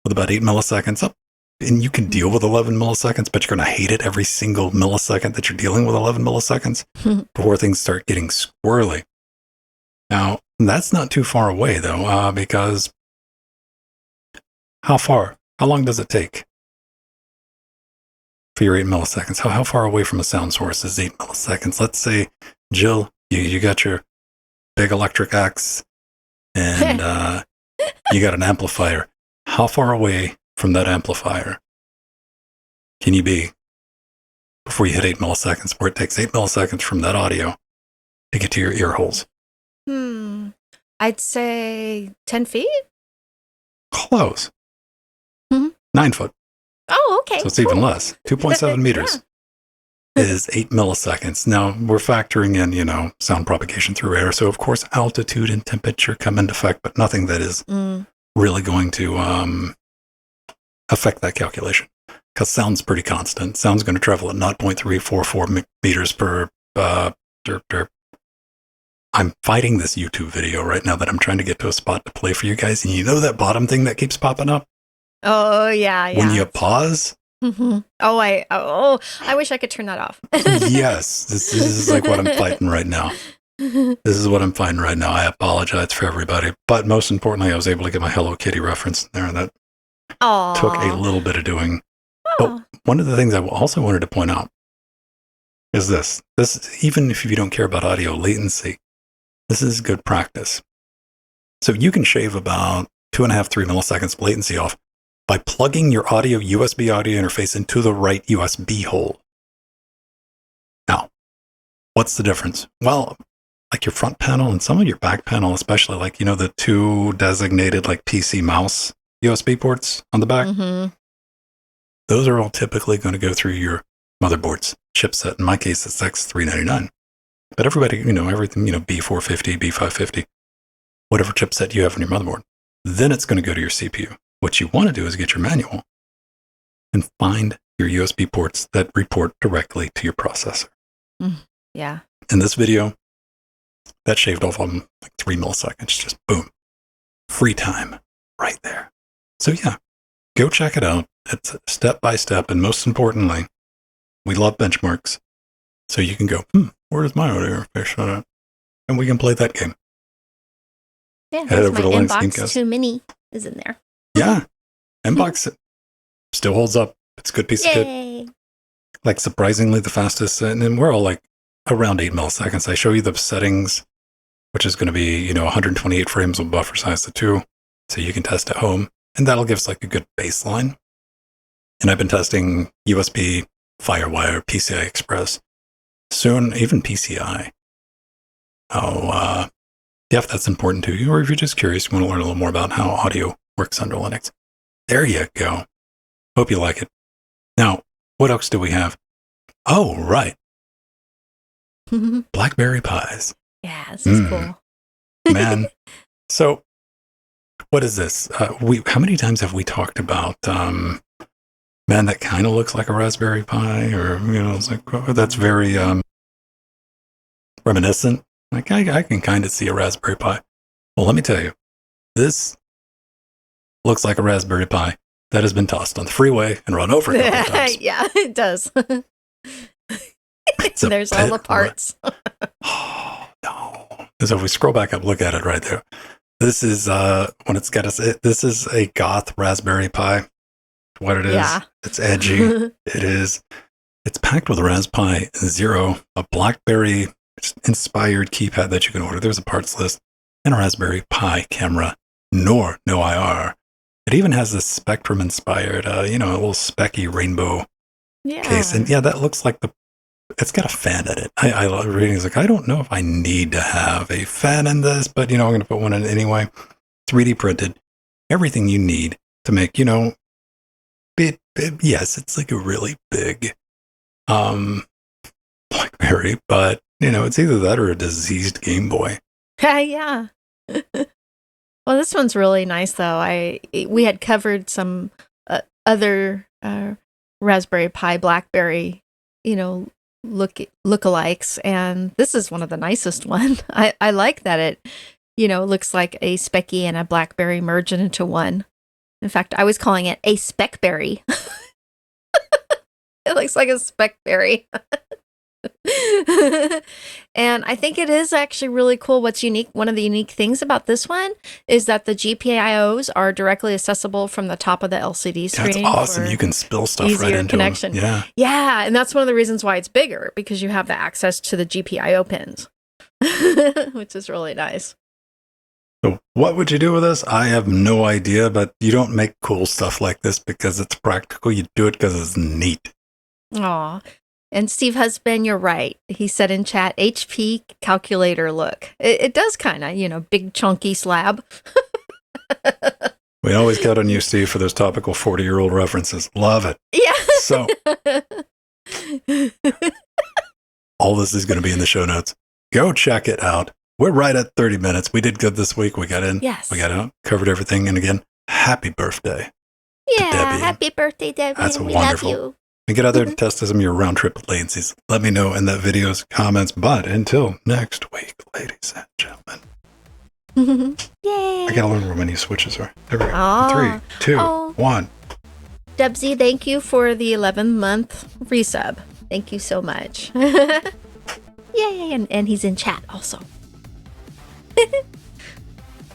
with about 8 milliseconds up, and you can deal with 11 milliseconds, but you're going to hate it every single millisecond that you're dealing with 11 milliseconds before things start getting squirrely. Now, that's not too far away though, because how long does it take for your 8 milliseconds? How far away from a sound source is 8 milliseconds? Let's say, Jill, you got your big electric axe and you got an amplifier. How far away from that amplifier can you be before you hit 8 milliseconds, where it takes 8 milliseconds from that audio to get to your ear holes? I'd say 10 feet? Close. 9 foot. Oh, okay. So it's even less. 2.7 meters is 8 milliseconds. Now, we're factoring in, sound propagation through air. So, of course, altitude and temperature come into effect, but nothing that is really going to affect that calculation. Because sound's pretty constant. Sound's going to travel at 0.344 meters per derp. I'm fighting this YouTube video right now that I'm trying to get to a spot to play for you guys. And you know that bottom thing that keeps popping up? Oh, yeah. When you pause? I wish I could turn that off. Yes, this is like what I'm fighting right now. This is what I'm fighting right now. I apologize for everybody. But most importantly, I was able to get my Hello Kitty reference in there. That took a little bit of doing. But one of the things I also wanted to point out is this. Even if you don't care about audio latency, this is good practice. So you can shave about 2.5, 3 milliseconds of latency off by plugging your USB audio interface into the right USB hole. Now, what's the difference? Well, like your front panel and some of your back panel, especially like, the two designated like PC mouse USB ports on the back, those are all typically going to go through your motherboard's chipset. In my case, it's X399. But everybody, everything, B450, B550, whatever chipset you have on your motherboard, then it's going to go to your CPU. What you want to do is get your manual and find your USB ports that report directly to your processor. Yeah. In this video, that shaved off on like 3 milliseconds. Just boom. Free time right there. So yeah, go check it out. It's step by step. And most importantly, we love benchmarks. So you can go, where does my audio interface on it? And we can play that game. Yeah, Head that's over my to Linux Inbox Gamecast. 2 Mini is in there. Yeah. Inbox still holds up. It's a good piece of kit. Yay! Like surprisingly the fastest. And then we're all like around 8 milliseconds. I show you the settings, which is going to be, 128 frames with buffer size of 2. So you can test at home. And that'll give us like a good baseline. And I've been testing USB, Firewire, PCI Express. Soon, even PCI. If that's important to you, or if you're just curious, you want to learn a little more about how audio works under Linux. There you go. Hope you like it. Now, what else do we have? Oh, right. BlackBerry Pis. Yeah, this is cool. Man. So, what is this? How many times have we talked about, that kind of looks like a Raspberry Pi, or, it's like, that's very reminiscent. Like, I can kind of see a Raspberry Pi. Well, let me tell you, this looks like a Raspberry Pi that has been tossed on the freeway and run over a couple of times. Yeah, it does. There's all the parts. Oh, no. So if we scroll back up, look at it right there. This is, when it's got this is a goth Raspberry Pi. What it is. Yeah. It's edgy. It's packed with a Raspberry Pi Zero, a BlackBerry inspired keypad that you can order. There's a parts list, and a Raspberry Pi camera, no IR. It even has this Spectrum inspired, a little specky rainbow case. And yeah, that looks like it's got a fan in it. I love reading. It's like, I don't know if I need to have a fan in this, but I'm going to put one in anyway. 3D printed, everything you need to make, yes, it's like a really big BlackBerry, but it's either that or a diseased Game Boy. Yeah. Well, this one's really nice, though. We had covered some other Raspberry Pi BlackBerry, lookalikes, and this is one of the nicest one. I like that it, looks like a Specky and a BlackBerry merged into one. In fact, I was calling it a Speckberry. It looks like a Speckberry. And I think it is actually really cool. What's unique, one of the unique things about this one is that the GPIOs are directly accessible from the top of the LCD screen. That's awesome. You can spill stuff right into connection. Them. Yeah, and that's one of the reasons why it's bigger, because you have the access to the GPIO pins, which is really nice. So what would you do with this? I have no idea, but you don't make cool stuff like this because it's practical. You do it because it's neat. Aw. And Steve Husband, you're right. He said in chat, HP calculator look. It does kind of, big chunky slab. We always count on you, Steve, for those topical 40-year-old references. Love it. Yeah. So, all this is going to be in the show notes. Go check it out. We're right at 30 minutes. We did good this week. We got in. Yes. We got out, covered everything. And again, happy birthday. Yeah, happy birthday, Debbie. That's we wonderful. Love you. And get out there and test some of your round trip latencies. Let me know in that video's comments. But until next week, ladies and gentlemen. Yay. I gotta learn where my new switches are. There we go. 3, 2, 1. Dubsy, thank you for the 11-month resub. Thank you so much. Yay, and he's in chat also.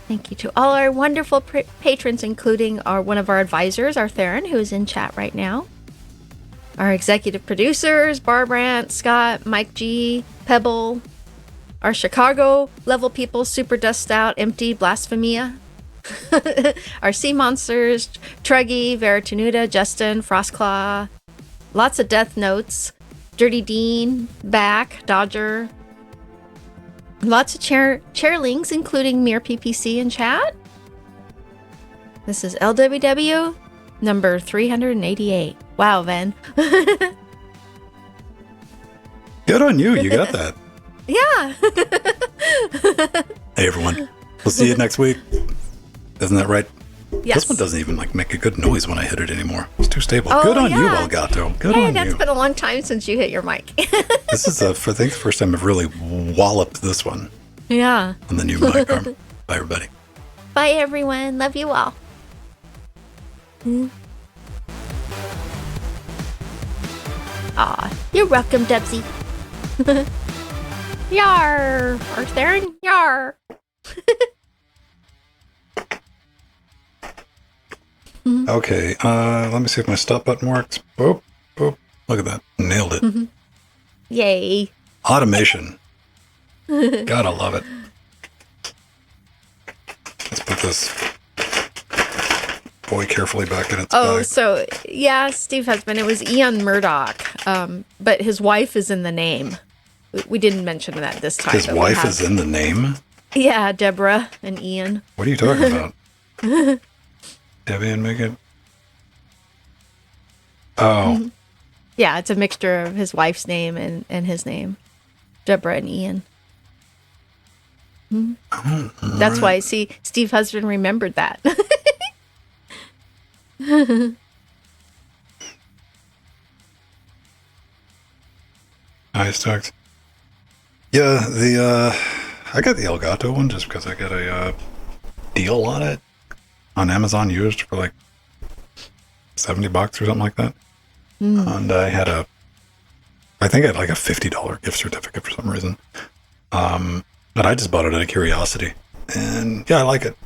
Thank you to all our wonderful patrons, including one of our advisors, our Theron, who is in chat right now. Our executive producers, Barbrandt, Scott, Mike G, Pebble, our Chicago level people, Super Dust Out, Empty, Blasphemia, our Sea Monsters, Truggy, Veritanuda, Justin, Frostclaw, lots of Death Notes, Dirty Dean, Back, Dodger, lots of chairlings, including Mere PPC in chat. This is LWDW number 388. Wow, Ven. Good on you. You got that. Yeah. Hey, everyone. We'll see you next week. Isn't that right? Yes. This one doesn't even make a good noise when I hit it anymore. It's too stable. Good on you, Elgato. Good on you. That's been a long time since you hit your mic. This is, I think, the first time I've really walloped this one. Yeah. On the new mic arm. Bye, everybody. Bye, everyone. Love you all. Aw, you're welcome, Dubsy. Yar! Arthurian, yar! Okay, let me see if my stop button works. Boop, boop. Look at that. Nailed it. Yay. Automation. Gotta love it. Let's put this boy carefully back in its bag. So, yeah, Steve Husband, it was Ian Murdoch, but his wife is in the name. We didn't mention that this time. His wife is in the name? Yeah, Deborah and Ian. What are you talking about? Debian, make it... Oh. Yeah, it's a mixture of his wife's name and his name. Deborah and Ian. Oh, That's why, see, Steve Husband remembered that. Nice talks. Yeah, I got the Elgato one just because I got a deal on it on Amazon used for like $70 or something like that. And I had I think I had like a $50 gift certificate for some reason. But I just bought it out of curiosity. And yeah, I like it.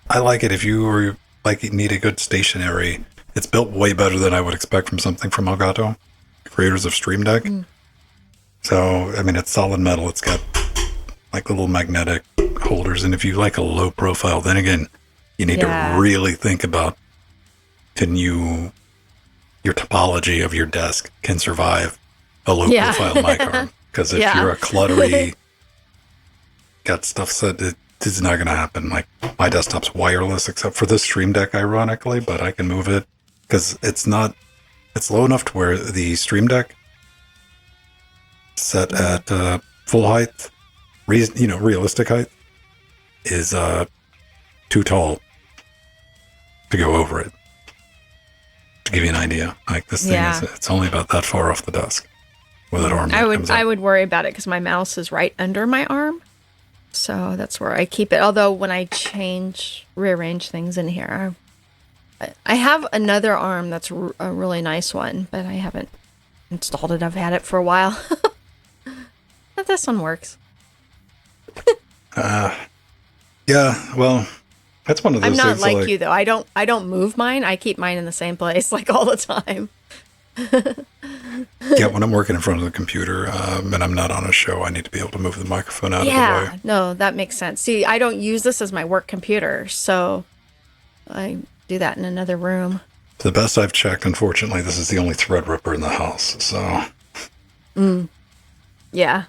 I like it if you were like need a good stationary. It's built way better than I would expect from something from Elgato, creators of Stream Deck. So, I mean, it's solid metal. It's got like little magnetic holders. And if you like a low profile, then again, you need to really think about, your topology of your desk can survive a low profile mic arm. Because if you're a cluttery, got stuff set, it's not going to happen. Like my desktop's wireless except for this Stream Deck, ironically, but I can move it because it's low enough to where the Stream Deck set at full height, realistic height, is too tall to go over it. To give you an idea, like this thing it's only about that far off the desk with that arm. I would worry about it because my mouse is right under my arm, so that's where I keep it. Although when I rearrange things in here, I have another arm that's a really nice one, but I haven't installed it. I've had it for a while. But this one works. Yeah, well, that's one of those I'm not things like you though. I don't move mine. I keep mine in the same place like all the time. Yeah, when I'm working in front of the computer and I'm not on a show, I need to be able to move the microphone out of the way. Yeah, no, that makes sense. See, I don't use this as my work computer, so I do that in another room. To the best I've checked, unfortunately, this is the only Threadripper in the house, so... Yeah.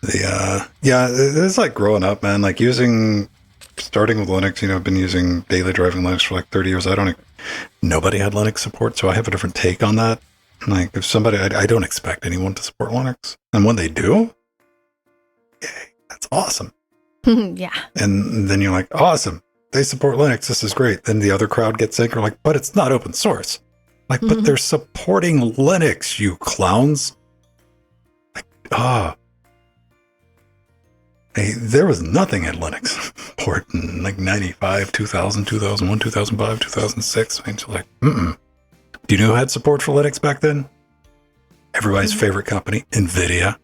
It's like growing up, man. Like starting with Linux, I've been using daily driving Linux for like 30 years. Nobody had Linux support, so I have a different take on that. Like if somebody, I don't expect anyone to support Linux. And when they do, yay, that's awesome. Yeah. And then you're like, awesome, they support Linux, this is great. Then the other crowd gets angry, like, but it's not open source. Like, but they're supporting Linux, you clowns. Like, there was nothing at Linux port in like 95, 2000, 2001, 2005, 2006. I mean, so like, Do you know who had support for Linux back then? Everybody's favorite company, NVIDIA.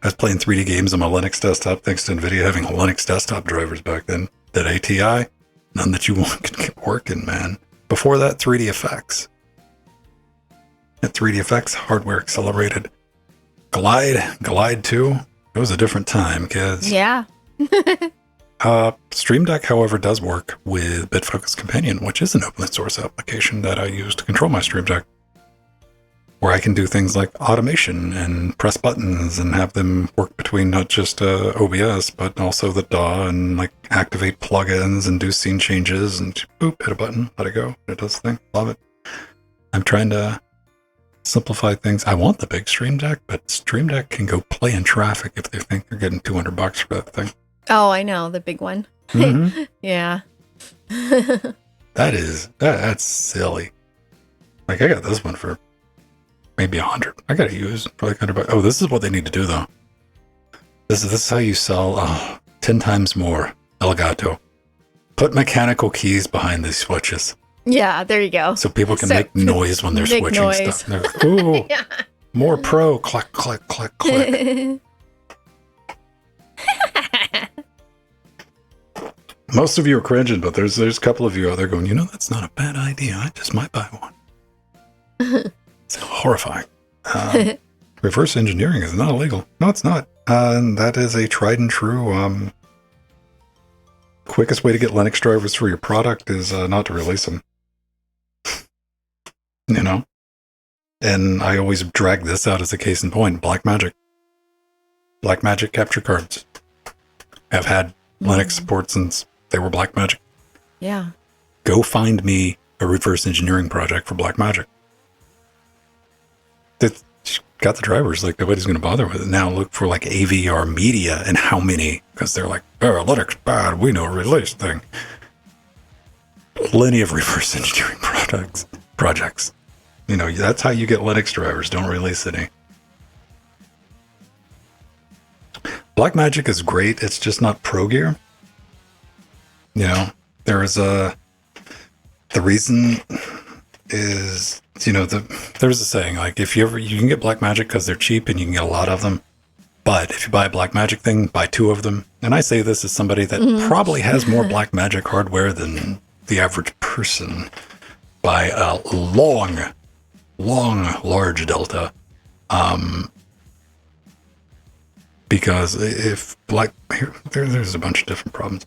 I was playing 3D games on my Linux desktop thanks to NVIDIA having Linux desktop drivers back then. That ATI, none that you want can get working, man. Before that, 3D effects. At 3D effects, hardware accelerated. Glide 2. It was a different time, kids. Yeah. Stream Deck, however, does work with Bitfocus Companion, which is an open source application that I use to control my Stream Deck, where I can do things like automation and press buttons and have them work between not just OBS, but also the DAW and like activate plugins and do scene changes and boop, hit a button, let it go. It does the thing. Love it. I'm trying to simplify things. I want the big Stream Deck, but Stream Deck can go play in traffic if they think they're getting $200 for that thing. Oh, I know, the big one. Yeah. That's silly. Like I got this one for maybe 100. I got to use for like $100. Oh, this is what they need to do though. This is how you sell 10 times more Elgato. Put mechanical keys behind these switches. Yeah, there you go. So people can make noise when they're switching noise. stuff. Like, ooh. Yeah. More pro. Click, click, click, click. Most of you are cringing, but there's a couple of you out there going, you know, that's not a bad idea. I just might buy one. It's horrifying. Reverse engineering is not illegal. No, it's not. That is a tried and true quickest way to get Linux drivers for your product is not to release them. You know? And I always drag this out as a case in point. Blackmagic. Blackmagic capture cards have had Linux support since they were Blackmagic. Yeah. Go find me a reverse engineering project for Blackmagic. It's got the drivers, like nobody's going to bother with it. Now look for like AVR Media and how many, because they're like, oh, Linux bad, we know a release thing. Plenty of reverse engineering projects. You know, that's how you get Linux drivers. Don't release any. Blackmagic is great. It's just not pro gear. You know, there's the reason is, you know, there's a saying, like, if you can get Blackmagic because they're cheap and you can get a lot of them. But if you buy a Blackmagic thing, buy 2 of them. And I say this as somebody that probably has more Blackmagic hardware than the average person by a large delta. Because if there's a bunch of different problems.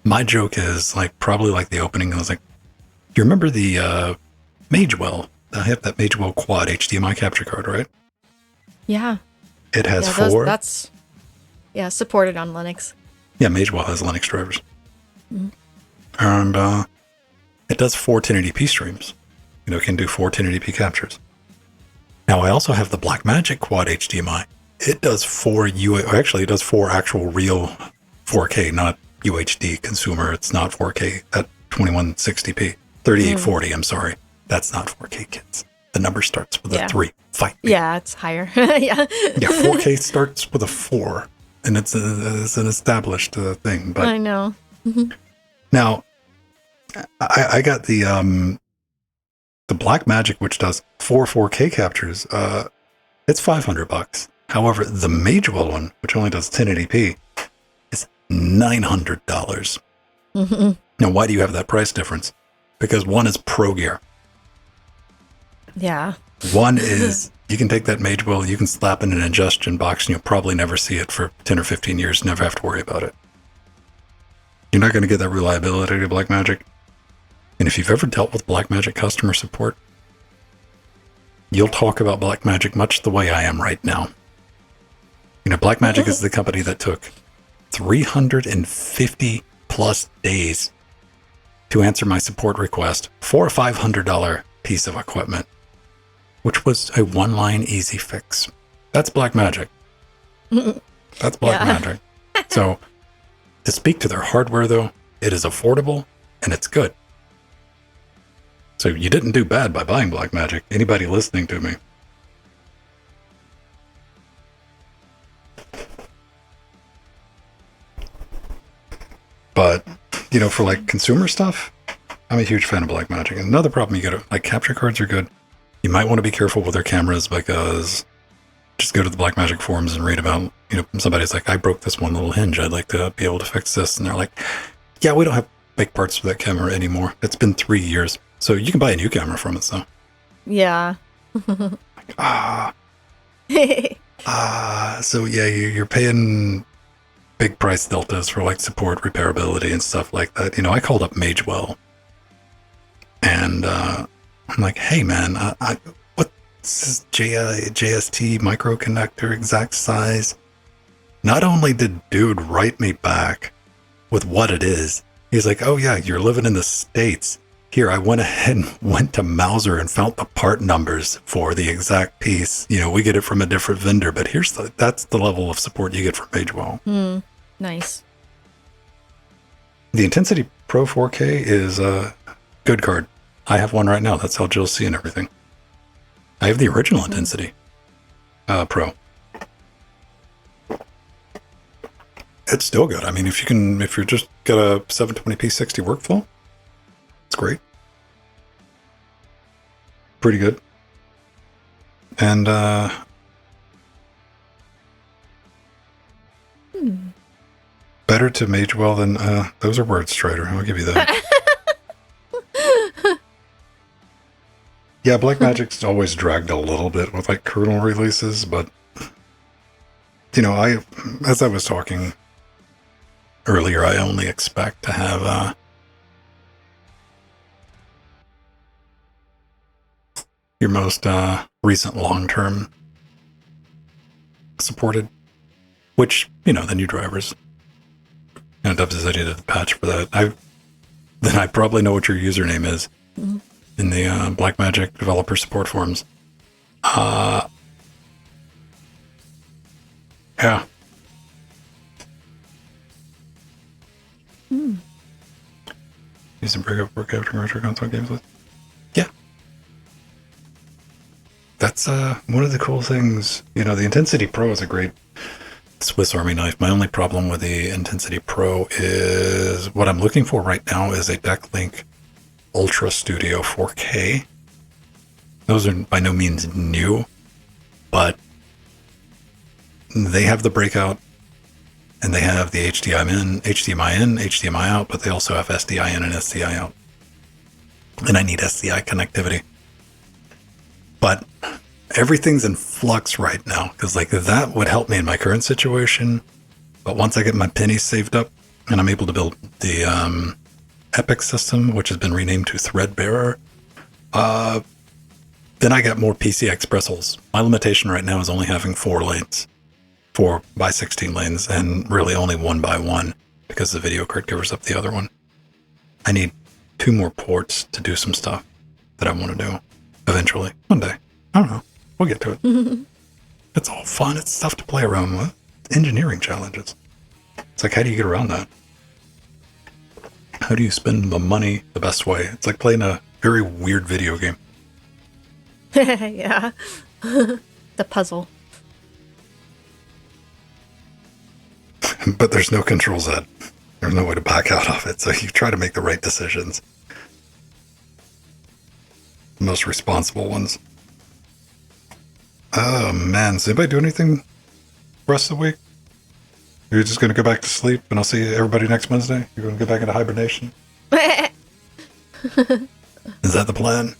My joke is like probably like the opening. I was like, you remember the Magewell? I have that Magewell Quad HDMI capture card, right? Yeah. It has 4. That's supported on Linux. Yeah, Magewell has Linux drivers. And it does 4 1080p streams. You know, it can do 4 1080p captures. Now, I also have the Blackmagic Quad HDMI. It does 4 it does 4 actual real 4K, not UHD consumer. It's not 4K at 2160p. 3840, I'm sorry. That's not 4K, kids. The number starts with a 3. Fight me. Yeah, it's higher. Yeah. 4K starts with a 4, and it's an established thing. But I know. now, I got the Blackmagic, which does 4 4K captures. It's $500. However, the Magewell one, which only does 1080p, is $900. Now, why do you have that price difference? Because one is pro gear. Yeah. One is, you can take that Magewell, you can slap in an ingestion box, and you'll probably never see it for 10 or 15 years, never have to worry about it. You're not going to get that reliability to Blackmagic. And if you've ever dealt with Blackmagic customer support, you'll talk about Blackmagic much the way I am right now. You know, Blackmagic is the company that took 350 plus days to answer my support request for a $500 piece of equipment, which was a 1-line easy fix. That's Blackmagic. That's Blackmagic. So, to speak to their hardware, though, it is affordable and it's good. So you didn't do bad by buying Blackmagic. Anybody listening to me. But, you know, for like consumer stuff, I'm a huge fan of Blackmagic. Another problem you get, like capture cards are good. You might want to be careful with their cameras because just go to the Blackmagic forums and read about, you know, somebody's like, I broke this one little hinge. I'd like to be able to fix this. And they're like, yeah, we don't have big parts for that camera anymore. It's been 3 years. So you can buy a new camera from it, though. Yeah. So yeah, you're paying big price deltas for like support, repairability, and stuff like that. You know, I called up Magewell, and I'm like, hey man, what's this JST micro connector exact size? Not only did dude write me back with what it is, he's like, oh yeah, you're living in the States. Here, I went ahead and went to Mauser and found the part numbers for the exact piece. You know, we get it from a different vendor, but that's the level of support you get from Magewell. Nice. The Intensity Pro 4K is a good card. I have one right now. That's LGLC and everything. I have the original Intensity Pro. It's still good. I mean, if you're just got a 720p 60 workflow, it's great. Pretty good. And better to mage well than those are words, Strider. I'll give you that. Yeah, Blackmagic's always dragged a little bit with like kernel releases, but as I was talking earlier, I only expect to have your most recent long-term supported, which, the new drivers. Dubs said he did the patch for that. Then I probably know what your username is in the Blackmagic developer support forums. Yeah. Use and break up work after retro console games with. Yeah. That's one of the cool things. The Intensity Pro is a great Swiss Army knife. My only problem with the Intensity Pro is what I'm looking for right now is a Decklink Ultra Studio 4K. Those are by no means new, but they have the breakout and they have the HDMI in, HDMI out, but they also have SDI in and SDI out. And I need SDI connectivity. But everything's in flux right now because that would help me in my current situation. But once I get my pennies saved up and I'm able to build the Epic system, which has been renamed to Threadbearer, then I get more PC Expressals. My limitation right now is only having 4 lanes, 4 by 16 lanes, and really only 1 by 1 because the video card covers up the other one. I need 2 more ports to do some stuff that I want to do eventually, one day. I don't know. We'll get to it. It's all fun. It's stuff to play around with. Engineering challenges. It's like, how do you get around that? How do you spend the money the best way? It's like playing a very weird video game. Yeah. The puzzle. But there's no control Z. There's no way to back out of it. So you try to make the right decisions. The most responsible ones. Oh, man. Does anybody do anything the rest of the week? You're just going to go back to sleep and I'll see everybody next Wednesday? You're going to go back into hibernation? Is that the plan?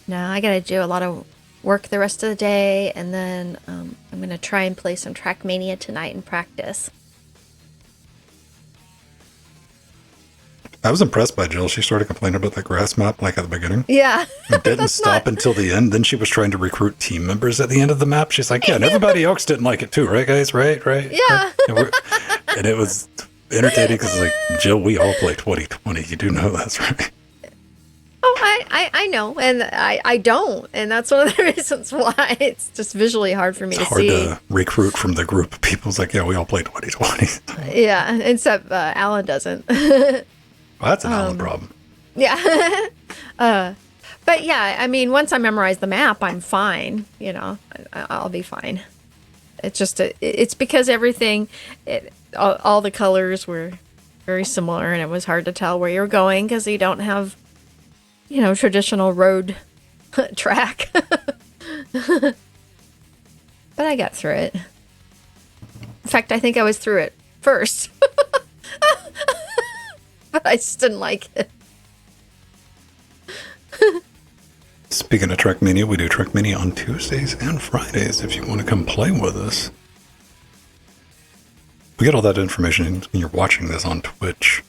No, I got to do a lot of work the rest of the day, and then I'm going to try and play some Trackmania tonight and practice. I was impressed by Jill. She started complaining about the grass map at the beginning. Yeah. It didn't stop until the end. Then she was trying to recruit team members at the end of the map. She's like, yeah, and everybody else didn't like it too, right, guys? Right? Yeah. And it was entertaining because Jill, we all play 2020. You do know that's right. Oh, I know, and I don't, and that's one of the reasons why it's just visually hard for me to see. It's hard to recruit from the group of people. It's like, yeah, we all play 2020. Yeah, except Alan doesn't. Well, that's an Alan problem. Yeah. But yeah, I mean, once I memorize the map, I'm fine. I'll be fine. It's just, it's because everything, all the colors were very similar, and it was hard to tell where you're going because you don't have, traditional road track. But I got through it. In fact, I think I was through it first. But I just didn't like it. Speaking of Trackmania, we do Trackmania on Tuesdays and Fridays if you want to come play with us. We get all that information when you're watching this on Twitch.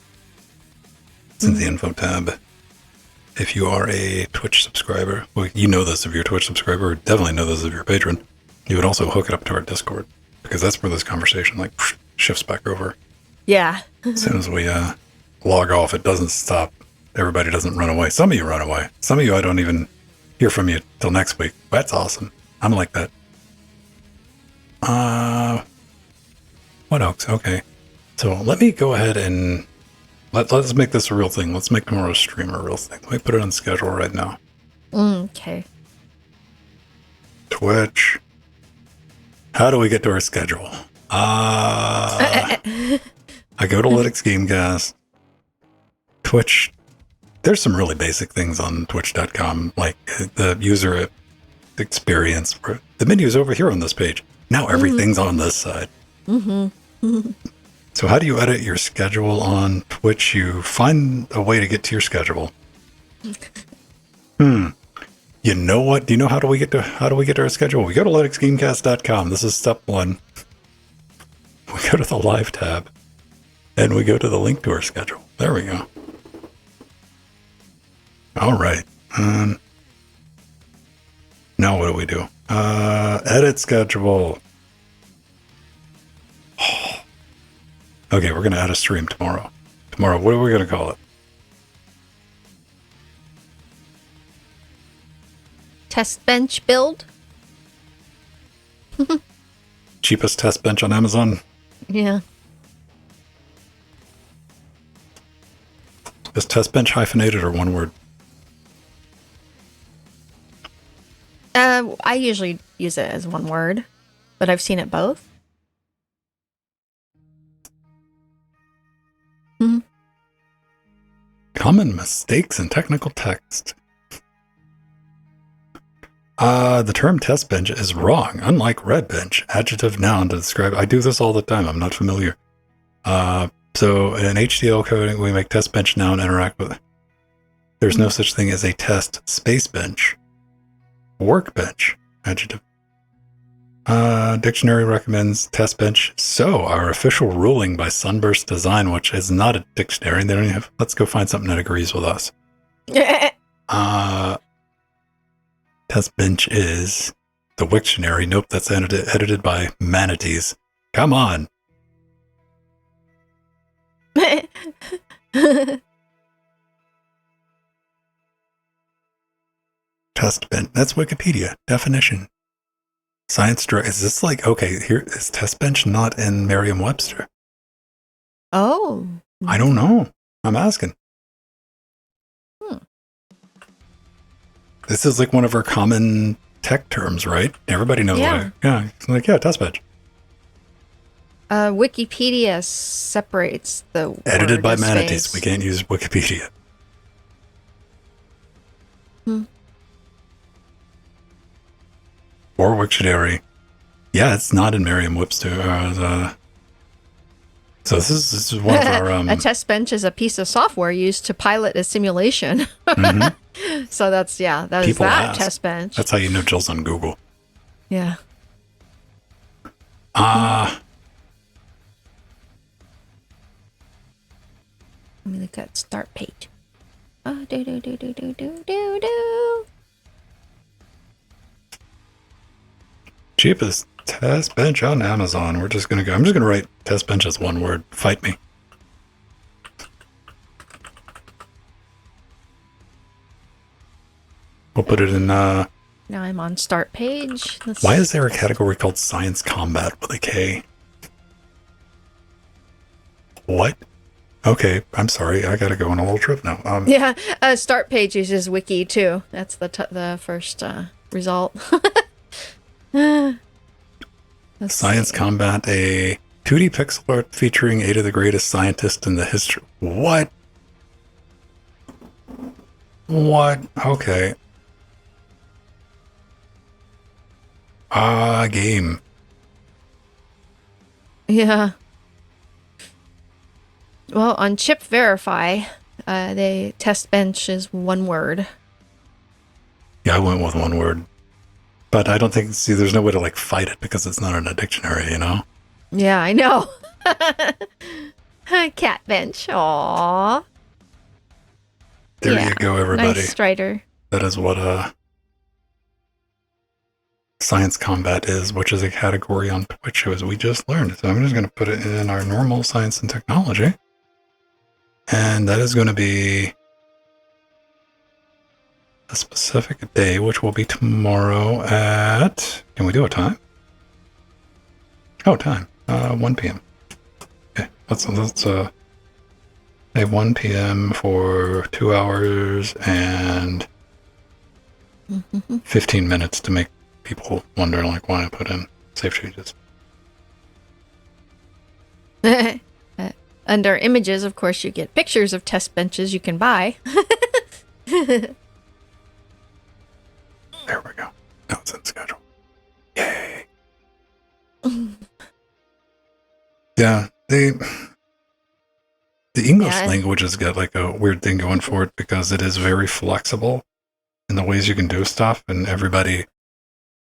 It's in the info tab. If you are a Twitch subscriber, well, you know this if you're a Twitch subscriber, or definitely know this if you're a patron. You would also hook it up to our Discord, because that's where this conversation shifts back over. Yeah. As soon as we log off, it doesn't stop. Everybody doesn't run away. Some of you run away. Some of you, I don't even hear from you till next week. That's awesome. I'm like that. What else? Okay. So let me go ahead and let's make this a real thing. Let's make tomorrow's stream a real thing. Let me put it on schedule right now. Okay. Twitch. How do we get to our schedule? I go to Linux Gamecast. Twitch. There's some really basic things on twitch.com, like the user experience. The menu's over here on this page. Now everything's on this side. Mm-hmm. So how do you edit your schedule on Twitch? You find a way to get to your schedule. You know what? Do you know how do we get to our schedule? We go to linuxgamecast.com. This is step 1. We go to the live tab and we go to the link to our schedule. There we go. All right. Now what do we do? Edit schedule. Okay, we're going to add a stream tomorrow. Tomorrow, what are we going to call it? Test bench build? Cheapest test bench on Amazon. Yeah. Is test bench hyphenated or one word? I usually use it as one word, but I've seen it both. Common mistakes in technical text. The term test bench is wrong. Unlike red bench, adjective noun to describe. I do this all the time. I'm not familiar. So in HDL coding, we make test bench noun interact with. There's no such thing as a test space bench. Workbench, adjective. Dictionary recommends test bench. So our official ruling by Sunburst Design, which is not a dictionary, they don't even have. Let's go find something that agrees with us. Test bench is the Wiktionary. Nope, that's edited by Manatees. Come on. Test bench. That's Wikipedia definition. Science direct. Is this like, okay, here is test bench not in Merriam-Webster? Oh. I don't know. I'm asking. This is like one of our common tech terms, right? Everybody knows what it's like, test bench. Wikipedia separates the Edited by word Manatees. space. We can't use Wikipedia. Or Wiktionary. Yeah, it's not in Merriam-Webster. So this is one of our... a test bench is a piece of software used to pilot a simulation. So that's, that is that ask. test bench. That's how you know Jill's on Google. Yeah. Let me look at start page. Oh, do. Cheapest test bench on Amazon. We're just gonna go. I'm just gonna write test bench as one word. Fight me. We'll put it in. Now I'm on start page. Why is there a category called Science Combat with a K? What? Okay, I'm sorry. I gotta go on a little trip now. Start page uses wiki too. That's the first result. Science Combat, a 2D pixel art featuring 8 of the greatest scientists in the history. What? Okay. Game. Yeah. Well, on Chip Verify, they test bench is one word. Yeah, I went with one word. But I don't think, there's no way to like fight it because it's not in a dictionary, you know? Yeah, I know. Cat bench. Aww. There you go, everybody. Nice Strider. That is what Science Combat is, which is a category on Twitch, as we just learned. So I'm just going to put it in our normal science and technology. And that is going to be a specific day, which will be tomorrow at... Can we do a time? Oh, time. 1 p.m. Okay, let's say 1 p.m. for 2 hours and 15 minutes to make people wonder, like, why I put in save changes. Under images, of course, you get pictures of test benches you can buy. There we go. Now it's in schedule. Yay. Yeah, the English Yeah. language has got like a weird thing going for it because it is very flexible in the ways you can do stuff, and everybody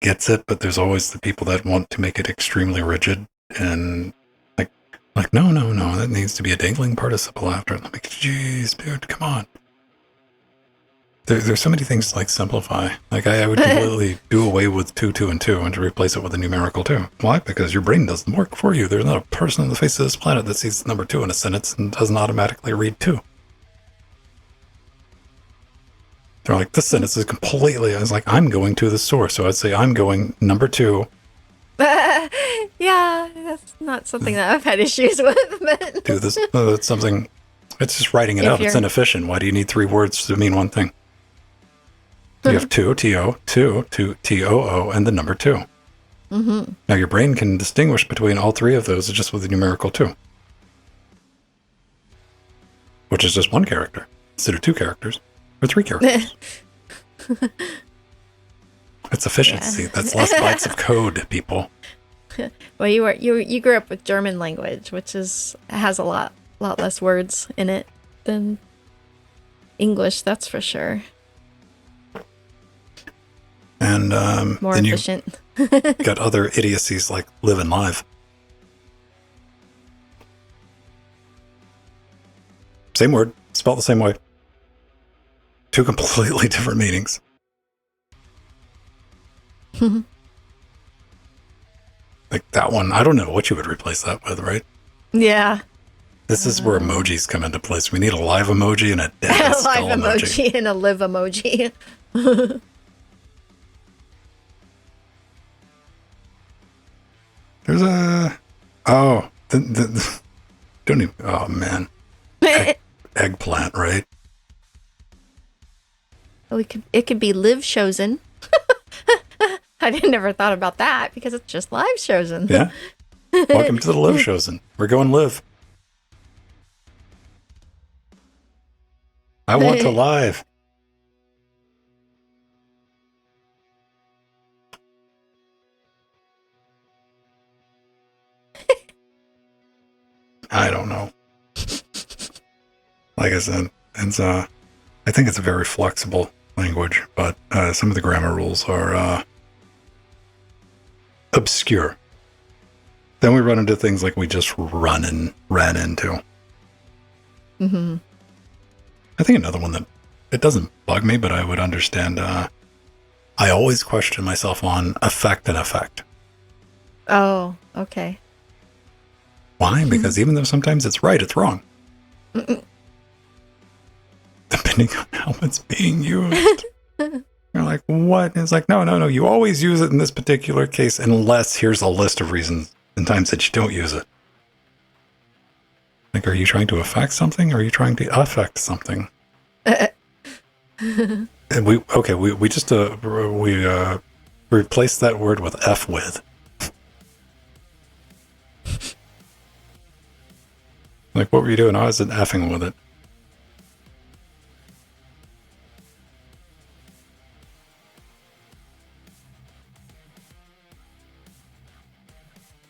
gets it, but there's always the people that want to make it extremely rigid and like no, that needs to be a dangling participle after it. Like, jeez, dude, come on. There's so many things to like simplify. Like I would completely do away with 2, 2, and 2 and to replace it with a numerical 2. Why? Because your brain doesn't work for you. There's not a person on the face of this planet that sees number 2 in a sentence and doesn't automatically read 2. They're like, this sentence is completely, I was like, I'm going to the store. So I'd say I'm going number 2. Yeah, that's not something that I've had issues with. But Do this. It's something, it's just writing it out. It's inefficient. Why do you need 3 words to mean one thing? You have 2, T-O, 2, T-O-O, and the number 2. Mm-hmm. Now your brain can distinguish between all 3 of those just with the numerical 2. Which is just 1 character instead of 2 characters. Or 3 characters. It's efficiency. Yeah. That's less bytes of code, people. Well, you grew up with German language, which has a lot less words in it than English. That's for sure. And more then efficient. You got other idiocies like living live. Same word, spelled the same way. 2 completely different meanings. Like that one, I don't know what you would replace that with, right? Yeah. This is where emojis come into place. We need a live emoji and a dead skull live emoji and a live emoji. There's a don't even, oh man, eggplant, right? Well, it could be live chosen. I never thought about that because it's just live chosen. Yeah. Welcome to the live chosen. We're going live. I want to live. I don't know. Like I said, I think it's a very flexible language, but some of the grammar rules are obscure. Then we run into things like we just ran into. Mm-hmm. I think another one that it doesn't bug me, but I would understand. I always question myself on effect and effect. Oh, okay. Why? Because even though sometimes it's right, it's wrong. Depending on how it's being used. You're like, what? And it's like, no. You always use it in this particular case unless here's a list of reasons and times that you don't use it. Like, are you trying to affect something or are you trying to affect something? And we just replaced that word with F with. Like, what were you doing? I wasn't effing with it.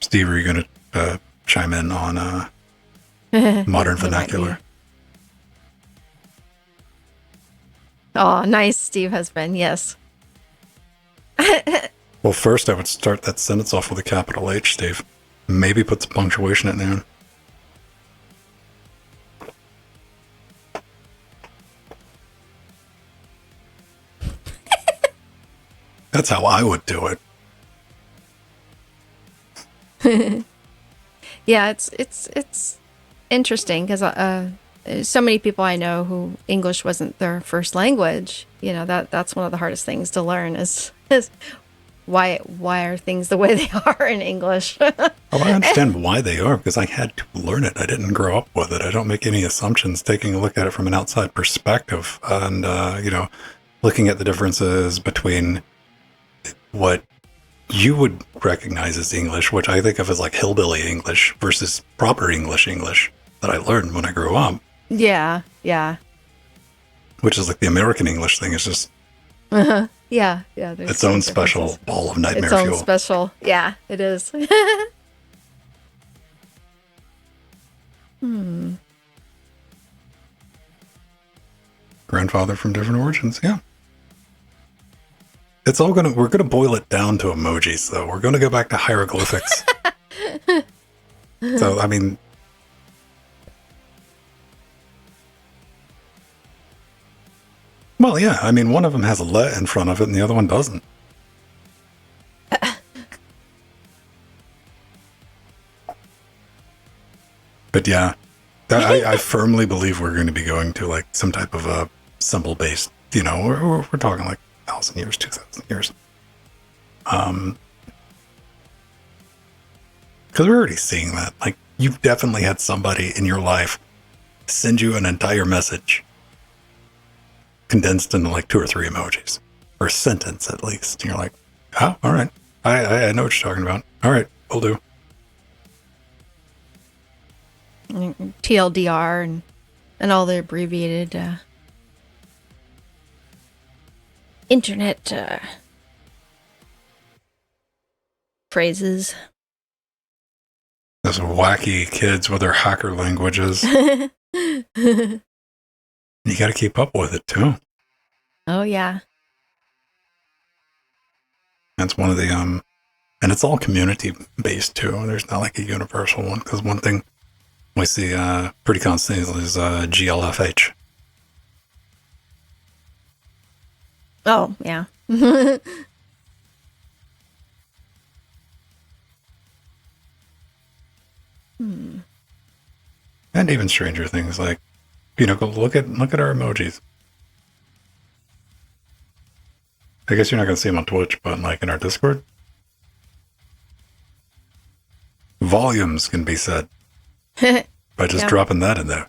Steve, are you going to chime in on modern vernacular? Oh, nice, Steve has been, yes. Well, first I would start that sentence off with a capital H, Steve. Maybe put some punctuation in there. That's how I would do it. Yeah, it's interesting because so many people I know who English wasn't their first language. You know, that's one of the hardest things to learn is why are things the way they are in English. Oh, I understand why they are because I had to learn it. I didn't grow up with it. I don't make any assumptions taking a look at it from an outside perspective and looking at the differences between what you would recognize as English, which I think of as like hillbilly English versus proper English that I learned when I grew up. Yeah. Which is like the American English thing. It's just yeah. Its own special ball of nightmare fuel. Its own special. Yeah, it is. grandfather from different origins. Yeah. It's all we're gonna boil it down to emojis, though. We're gonna go back to hieroglyphics. So, I mean, well, yeah. I mean, one of them has a le in front of it and the other one doesn't. But yeah, I firmly believe we're going to be going to like some type of a symbol-based, we're talking like 1,000 years, 2,000 years. Because we're already seeing that. Like, you've definitely had somebody in your life send you an entire message condensed into like 2 or 3 emojis, or a sentence at least. And you're like, oh, all right. I know what you're talking about. All right, will do. TLDR and all the abbreviated internet phrases. Those wacky kids with their hacker languages. You got to keep up with it too. Oh yeah. That's one of the and it's all community based too. There's not like a universal one, because one thing we see pretty constantly is GLFH. Oh yeah. And even stranger things like, go look at our emojis. I guess you're not going to see them on Twitch, but like in our Discord, volumes can be said by just dropping that in there.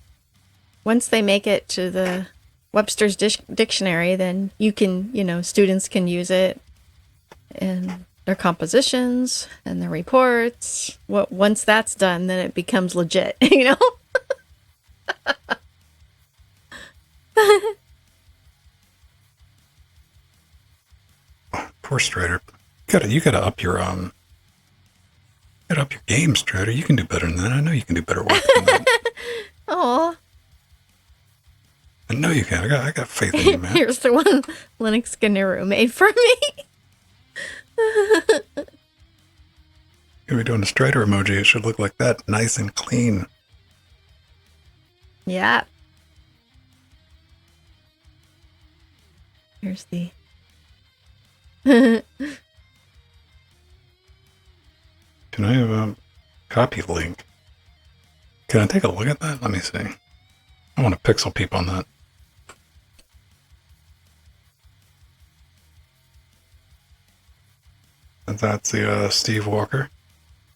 Once they make it to the Webster's dictionary, then you can, students can use it in their compositions and their reports. Once that's done, then it becomes legit, Poor Strader. You gotta up your game, Strader. You can do better than that. I know you can do better work than that. Aw. I know you can. I got faith in you, man. Here's the one Linux Gnu made for me. If we're doing a Strader emoji, it should look like that. Nice and clean. Yeah. Here's the... Can I have a copy link? Can I take a look at that? Let me see. I want to pixel peep on that. And that's the Steve Walker.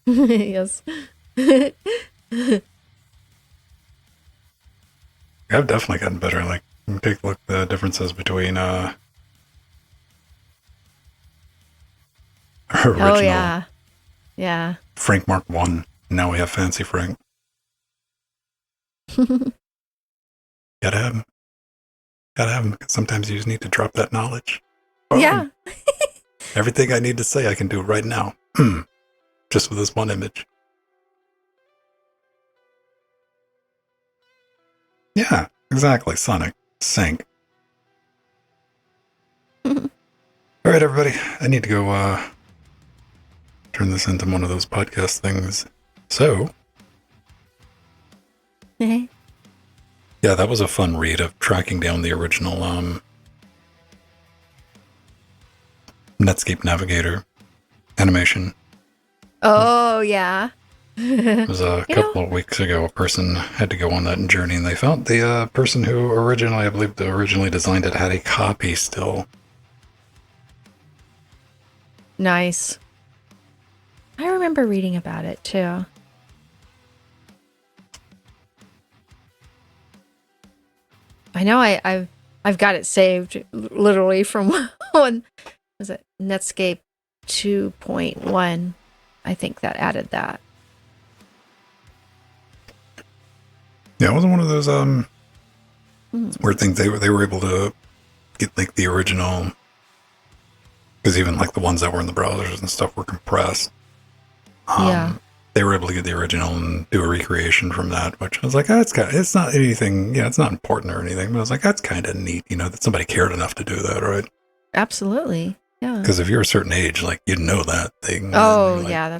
Yes. I've definitely gotten better. Like, take a look at the differences between original. Oh, yeah. Yeah. Frank Mark 1. Now we have Fancy Frank. Gotta have him. Gotta have him. Sometimes you just need to drop that knowledge. Yeah. Everything I need to say, I can do right now. Just with this one image. Yeah, exactly. Sonic. Sync. All right, everybody. I need to go turn this into one of those podcast things. So, yeah, that was a fun read of tracking down the original Netscape Navigator animation. Oh, yeah. It was a couple of weeks ago. A person had to go on that journey, and they found the person who originally designed it had a copy still. Nice. I remember reading about it too. I know I've got it saved literally from when was it Netscape 2.1. I think that added that. Yeah, it wasn't one of those weird things. They were able to get like the original, because even like the ones that were in the browsers and stuff were compressed. Yeah. they were able to get the original and do a recreation from that, which I was like, it's not anything, it's not important or anything, but I was like, that's kind of neat, that somebody cared enough to do that, right? Absolutely. Yeah. Because if you're a certain age, like, you'd know that thing. Oh, yeah,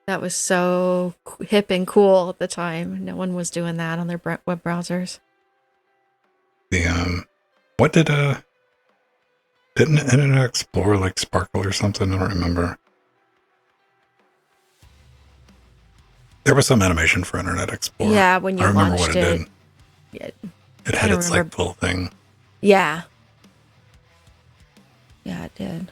that was so hip and cool at the time. No one was doing that on their web browsers. What didn't Internet Explorer like sparkle or something? I don't remember. There was some animation for Internet Explorer. Yeah, when you I remember launched what it did. Yeah, it had its like little thing. Yeah. Yeah, it did.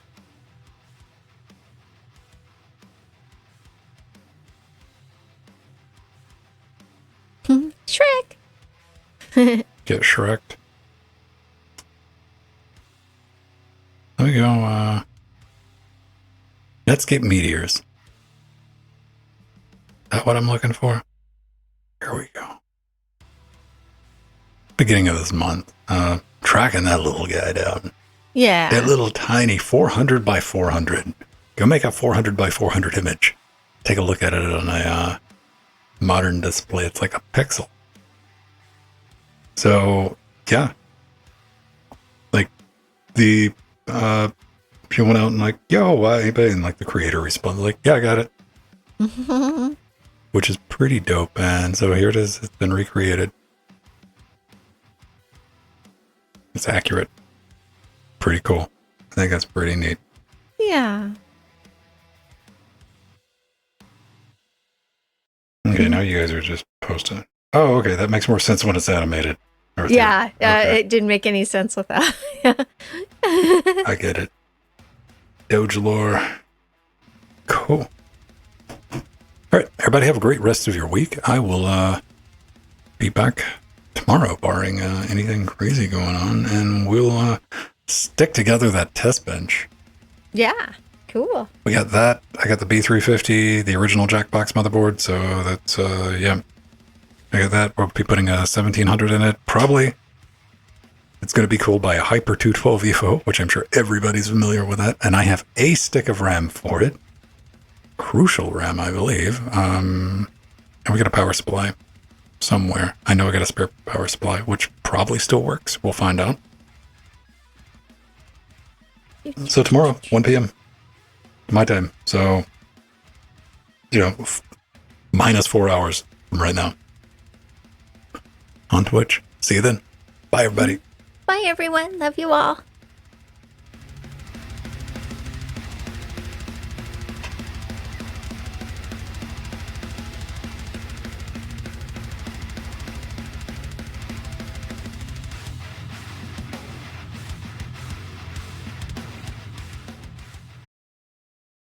Shrek. Get Shrek'd. There we go. Netscape Meteors. Is that what I'm looking for? Here we go. Beginning of this month. Tracking that little guy down. Yeah. That little tiny 400 by 400. Go make a 400 by 400 image. Take a look at it on a modern display. It's like a pixel. So, yeah. Like, the, she went out and like, yo, why? And like the creator responded like, yeah, I got it. Which is pretty dope. And so here it is. It's been recreated. It's accurate. Pretty cool. I think that's pretty neat. Yeah. Okay, now you guys are just posting. Oh, okay. That makes more sense when it's animated. Yeah, okay. It didn't make any sense with that. I get it. Doge lore. Cool. All right, everybody have a great rest of your week. I will be back tomorrow, barring anything crazy going on, and we'll stick together that test bench. Yeah, cool. We got that. I got the B350, the original Jackbox motherboard, so that's, yeah. I got that. We'll be putting a 1700 in it. Probably. It's going to be cooled by a Hyper 212 EFO, which I'm sure everybody's familiar with that. And I have a stick of RAM for it. Crucial RAM, I believe. And we got a power supply somewhere. I know I got a spare power supply, which probably still works. We'll find out. So tomorrow, 1 p.m. my time. So, minus 4 hours from right now. On Twitch. See you then. Bye, everybody. Bye, everyone. Love you all.